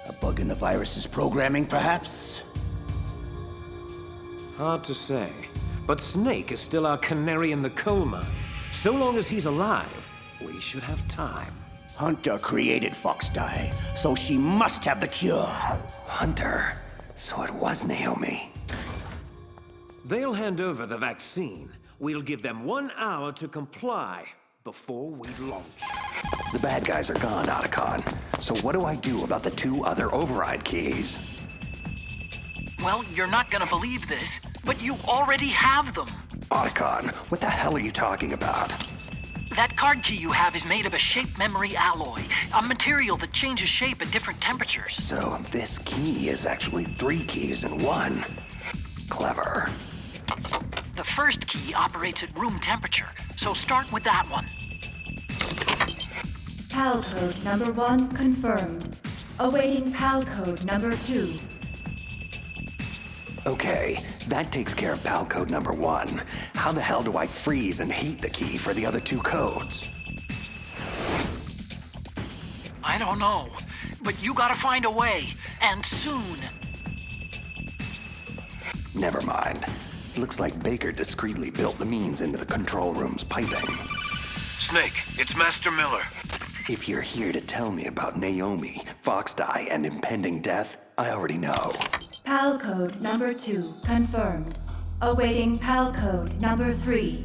A bug in the virus's programming, perhaps? Hard to say, but Snake is still our canary in the coal mine. So long as he's alive, we should have time. Hunter created Fox-Die, so she must have the cure. Hunter? So it was Naomi. They'll hand over the vaccine. We'll give them 1 hour to comply before we launch. The bad guys are gone, Otacon. So what do I do about the 2 other override keys? Well, you're not gonna believe this, but you already have them. Otacon, what the hell are you talking about? That card key you have is made of a shape memory alloy, a material that changes shape at different temperatures. So this key is actually 3 keys in 1. Clever. The first key operates at room temperature, so start with that one. PAL code number 1 confirmed. Awaiting PAL code number 2. Okay, that takes care of PAL code number 1. How the hell do I freeze and heat the key for the other 2 codes? I don't know, but you gotta find a way, and soon. Never mind. Looks like Baker discreetly built the means into the control room's piping. Snake, it's Master Miller. If you're here to tell me about Naomi, Fox-Die, and impending death, I already know. PAL code number 2 confirmed. Awaiting PAL code number 3.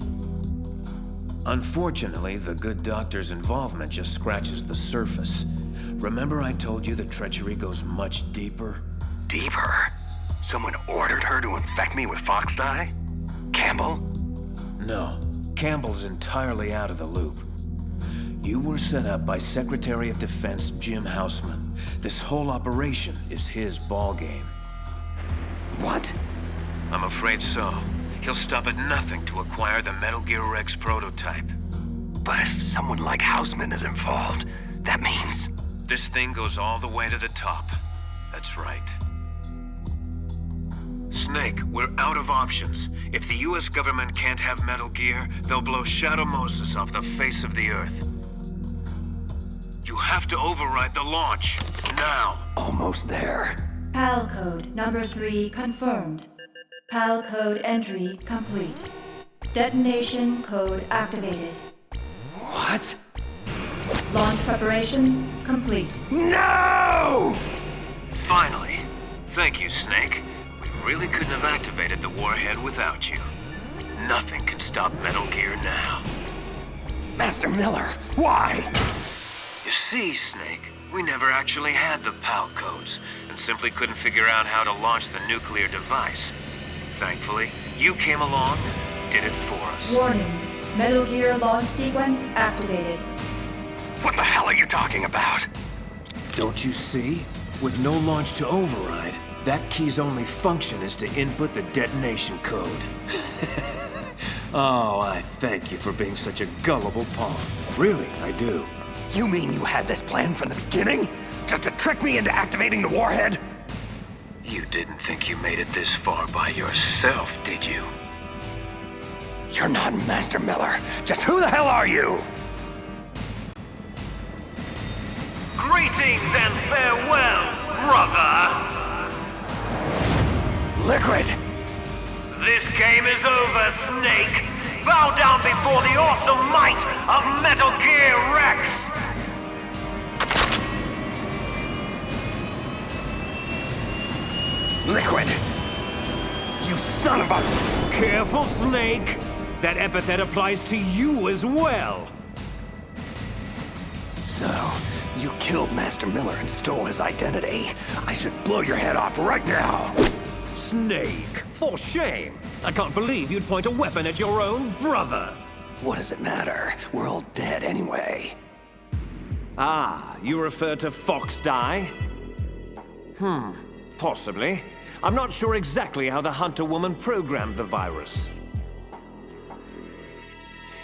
Unfortunately, the good doctor's involvement just scratches the surface. Remember I told you the treachery goes much deeper? Deeper? Someone ordered her to infect me with Fox-Die? Campbell? No, Campbell's entirely out of the loop. You were set up by Secretary of Defense Jim Houseman. This whole operation is his ballgame. What? I'm afraid so. He'll stop at nothing to acquire the Metal Gear Rex prototype. But if someone like Houseman is involved, that means... This thing goes all the way to the top. That's right. Snake, we're out of options. If the US government can't have Metal Gear, they'll blow Shadow Moses off the face of the Earth. You have to override the launch. Now. Almost there. PAL code number 3 confirmed. PAL code entry complete. Detonation code activated. What? Launch preparations complete. No! Finally. Thank you, Snake. We really couldn't have activated the warhead without you. Nothing can stop Metal Gear now. Master Miller, why? You see, Snake, we never actually had the PAL codes, and simply couldn't figure out how to launch the nuclear device. Thankfully, you came along and did it for us. Warning. Metal Gear launch sequence activated. What the hell are you talking about? Don't you see? With no launch to override, that key's only function is to input the detonation code. Oh, I thank you for being such a gullible pawn. Really, I do. You mean you had this plan from the beginning? Just to trick me into activating the warhead? You didn't think you made it this far by yourself, did you? You're not Master Miller. Just who the hell are you? Greetings and farewell, brother! Liquid! This game is over, Snake! Bow down before the awesome might of Metal Gear Rex! Liquid! You son of a... Careful, Snake! That epithet applies to you as well! So, you killed Master Miller and stole his identity. I should blow your head off right now. Snake, for shame. I can't believe you'd point a weapon at your own brother. What does it matter? We're all dead anyway. Ah, you refer to Fox Die? Possibly. I'm not sure exactly how the Hunter woman programmed the virus.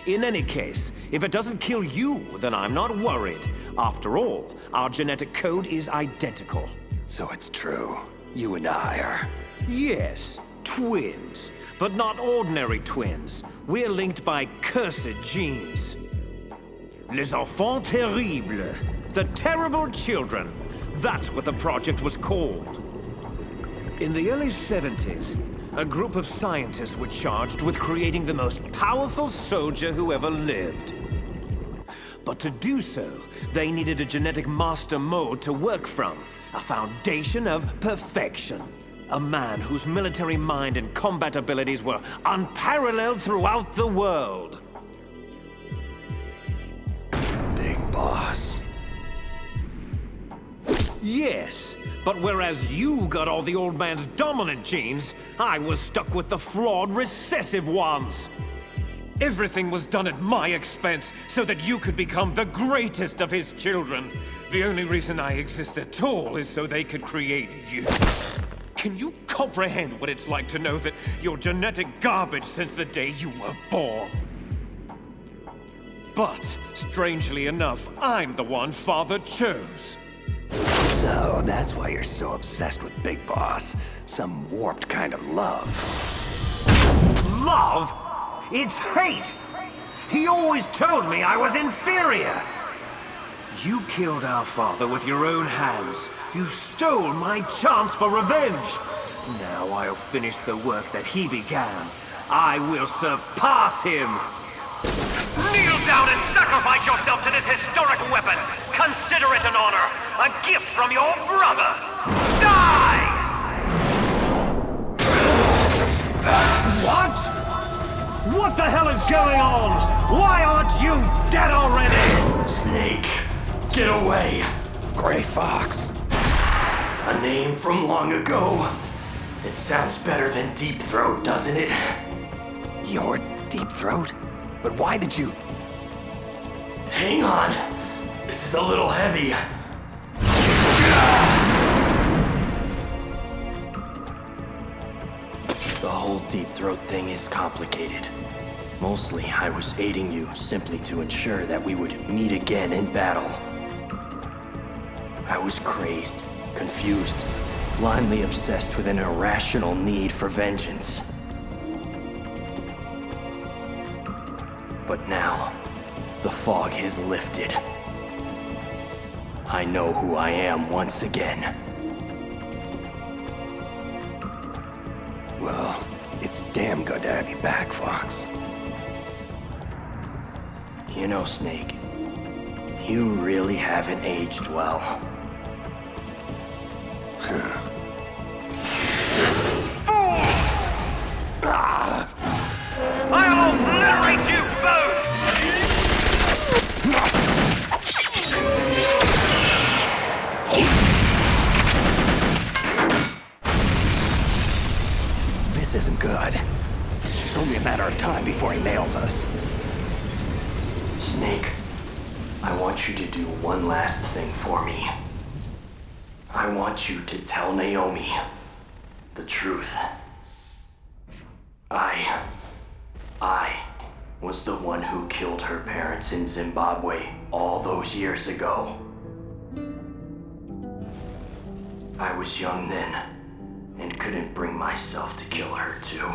In any case, if it doesn't kill you, then I'm not worried. After all, our genetic code is identical. So it's true. You and I are... Yes, twins. But not ordinary twins. We're linked by cursed genes. Les enfants terribles. The terrible children. That's what the project was called. In the early 70s, a group of scientists were charged with creating the most powerful soldier who ever lived. But to do so, they needed a genetic master mold to work from, a foundation of perfection. A man whose military mind and combat abilities were unparalleled throughout the world. Big Boss. Yes, but whereas you got all the old man's dominant genes, I was stuck with the flawed recessive ones. Everything was done at my expense so that you could become the greatest of his children. The only reason I exist at all is so they could create you. Can you comprehend what it's like to know that you're genetic garbage since the day you were born? But, strangely enough, I'm the one Father chose. So, that's why you're so obsessed with Big Boss. Some warped kind of love. Love? It's hate! He always told me I was inferior! You killed our father with your own hands. You stole my chance for revenge. Now I'll finish the work that he began. I will surpass him! Kneel down and sacrifice yourself to this historic weapon! Consider it an honor! A gift from your brother! Die! What? What the hell is going on? Why aren't you dead already? Snake, get away! Gray Fox. A name from long ago. It sounds better than Deep Throat, doesn't it? You're Deep Throat? But why did you... Hang on. This is a little heavy. The whole Deep Throat thing is complicated. Mostly, I was aiding you simply to ensure that we would meet again in battle. I was crazed, confused, blindly obsessed with an irrational need for vengeance. But now, the fog has lifted. I know who I am once again. Well, it's damn good to have you back, Fox. You know, Snake, you really haven't aged well. I'll obliterate you both! This isn't good. It's only a matter of time before he nails us. Snake, I want you to do one last thing for me. I want you to tell Naomi the truth. I was the one who killed her parents in Zimbabwe all those years ago. I was young then, and couldn't bring myself to kill her too.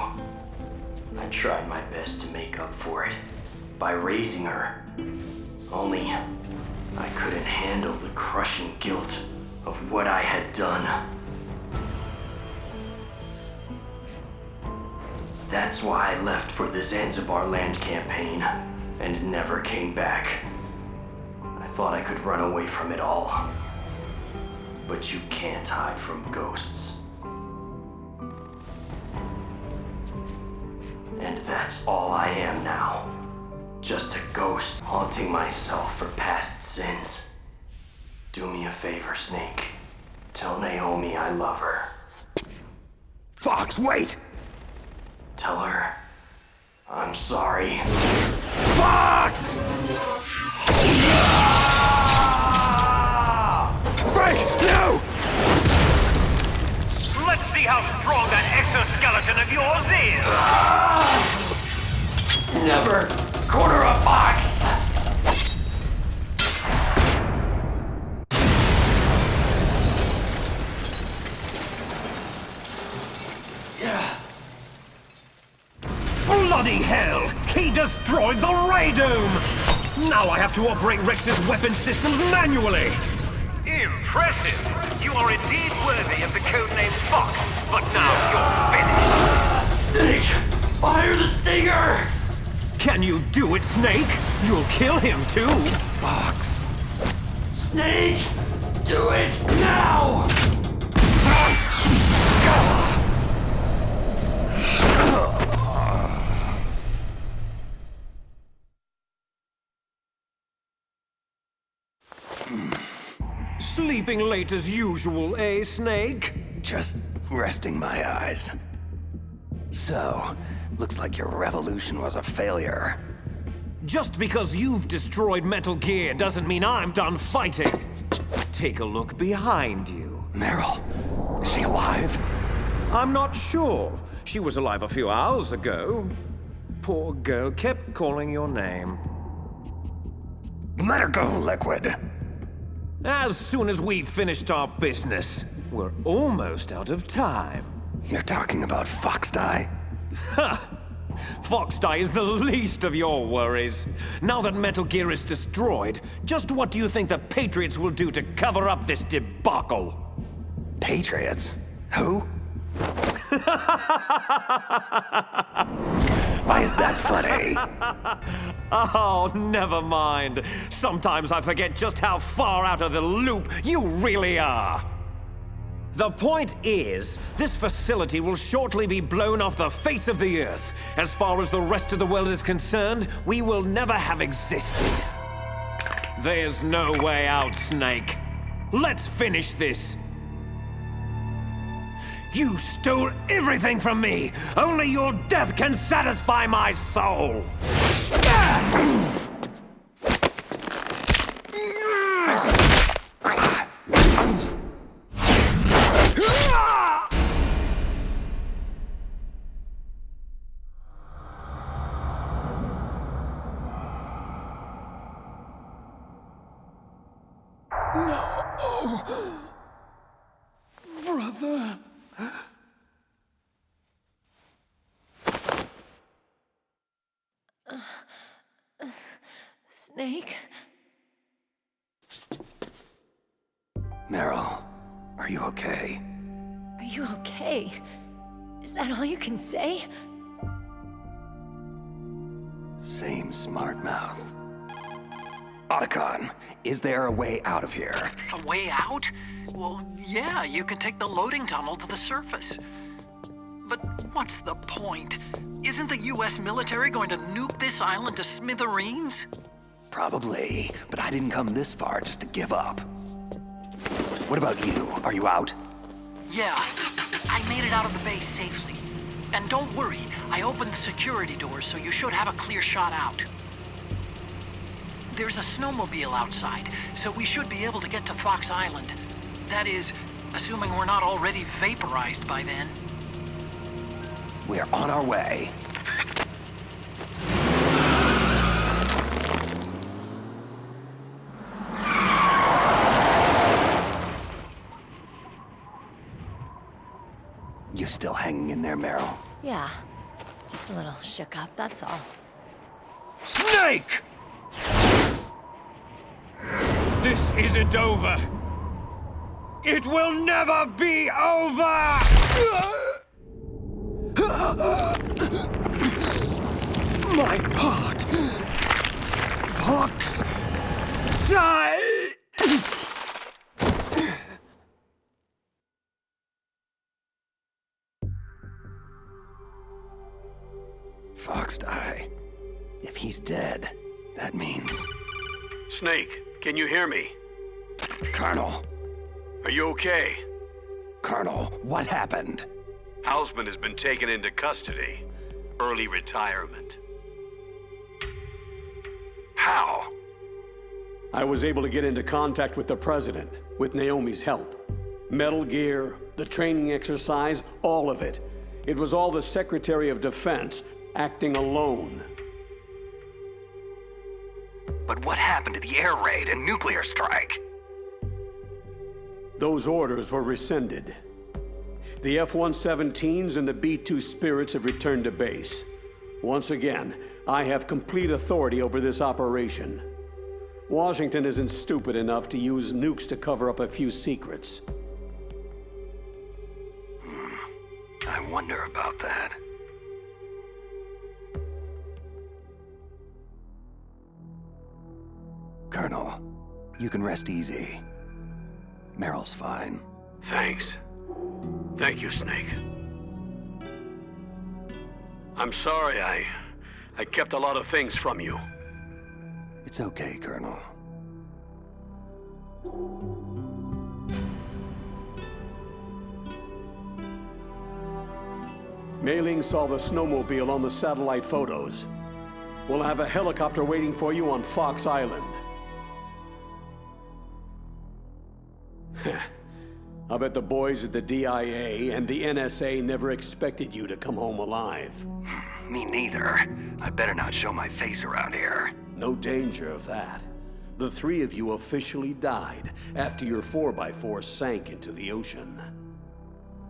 I tried my best to make up for it by raising her. Only, I couldn't handle the crushing guilt of what I had done. That's why I left for the Zanzibar land campaign and never came back. I thought I could run away from it all. But you can't hide from ghosts. And that's all I am now. Just a ghost haunting myself for past sins. Do me a favor, Snake. Tell Naomi I love her. Fox, wait! Tell her I'm sorry. Fox! Frank, no! Let's see how strong that exoskeleton of yours is! Never corner a fox! Bloody hell! He destroyed the Ray Dome! Now I have to operate Rex's weapon systems manually! Impressive! You are indeed worthy of the codename Fox, but now you're finished! Snake! Fire the stinger! Can you do it, Snake? You'll kill him too! Fox! Snake! Do it now! Sleeping late as usual, eh, Snake? Just resting my eyes. So, looks like your revolution was a failure. Just because you've destroyed Metal Gear doesn't mean I'm done fighting. Take a look behind you. Meryl, is she alive? I'm not sure. She was alive a few hours ago. Poor girl kept calling your name. Let her go, Liquid. As soon as we've finished our business, we're almost out of time. You're talking about Foxdie? Ha! Foxdie is the least of your worries. Now that Metal Gear is destroyed, just what do you think the Patriots will do to cover up this debacle? Patriots? Who? Why is that funny? Oh, never mind. Sometimes I forget just how far out of the loop you really are. The point is, this facility will shortly be blown off the face of the Earth. As far as the rest of the world is concerned, we will never have existed. There's no way out, Snake. Let's finish this. You stole everything from me! Only your death can satisfy my soul! No. Brother. Snake? Meryl, are you okay? Are you okay? Is that all you can say? Same smart mouth. Otacon, is there a way out of here? A way out? Well, yeah, you can take the loading tunnel to the surface. But what's the point? Isn't the US military going to nuke this island to smithereens? Probably, but I didn't come this far just to give up. What about you? Are you out? Yeah, I made it out of the base safely. And don't worry, I opened the security doors, so you should have a clear shot out. There's a snowmobile outside, so we should be able to get to Fox Island. That is, assuming we're not already vaporized by then. We're on our way. You still hanging in there, Meryl? Yeah. Just a little shook up, that's all. Snake! This isn't over. It will never be over! My heart! Fox! Die! Foxdie. If he's dead, that means... Snake, can you hear me? Colonel. Are you okay? Colonel, what happened? Hausman has been taken into custody. Early retirement. How? I was able to get into contact with the President, with Naomi's help. Metal Gear, the training exercise, all of it. It was all the Secretary of Defense, acting alone. But what happened to the air raid and nuclear strike? Those orders were rescinded. The F-117s and the B-2 Spirits have returned to base. Once again, I have complete authority over this operation. Washington isn't stupid enough to use nukes to cover up a few secrets. I wonder about that. Colonel, you can rest easy. Meryl's fine. Thanks. Thank you, Snake. I'm sorry I kept a lot of things from you. It's okay, Colonel. Mei Ling saw the snowmobile on the satellite photos. We'll have a helicopter waiting for you on Fox Island. I bet the boys at the DIA and the NSA never expected you to come home alive. Me neither. I better not show my face around here. No danger of that. The three of you officially died after your 4x4 sank into the ocean.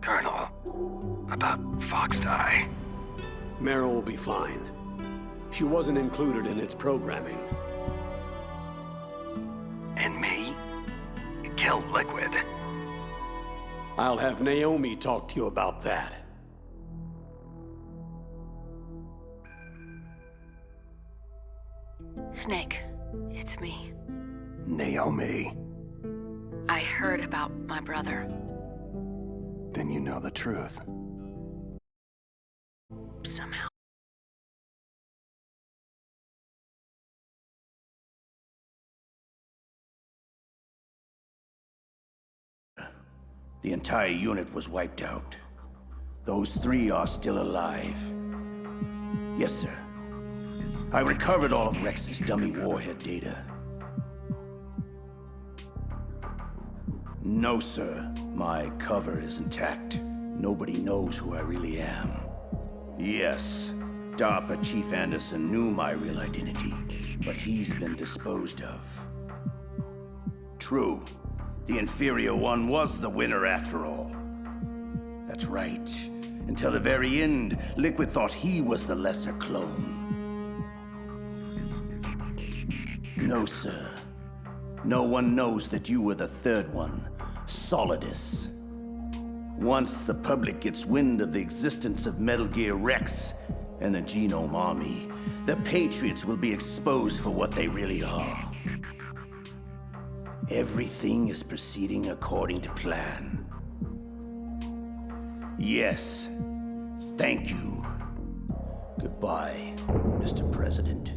Colonel, about Fox Die. Meryl will be fine. She wasn't included in its programming. And me? Killed Liquid. I'll have Naomi talk to you about that. Snake, it's me. Naomi. I heard about my brother. Then you know the truth. Somehow. The entire unit was wiped out. Those three are still alive. Yes, sir. I recovered all of Rex's dummy warhead data. No, sir. My cover is intact. Nobody knows who I really am. Yes, DARPA Chief Anderson knew my real identity, but he's been disposed of. True. The inferior one was the winner after all. That's right. Until the very end, Liquid thought he was the lesser clone. No, sir. No one knows that you were the third one, Solidus. Once the public gets wind of the existence of Metal Gear Rex and the Genome Army, the Patriots will be exposed for what they really are. Everything is proceeding according to plan. Yes. Thank you. Goodbye, Mr. President.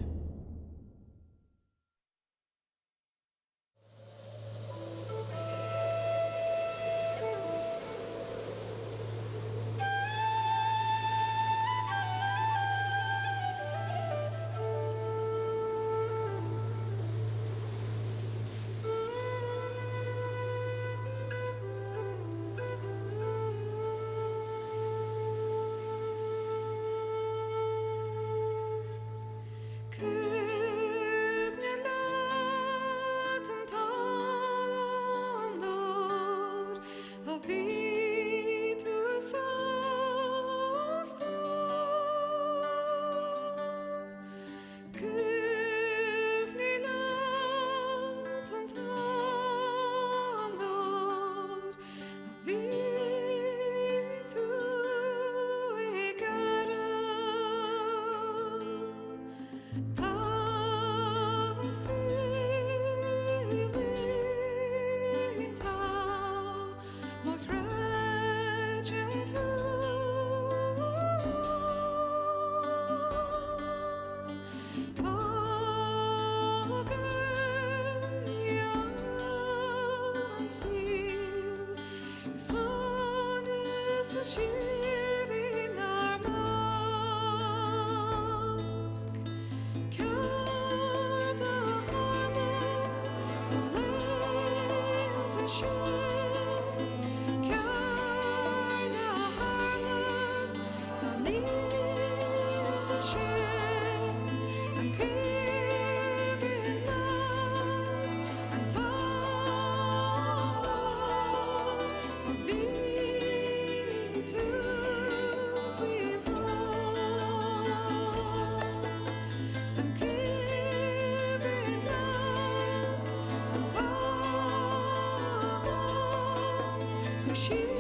Så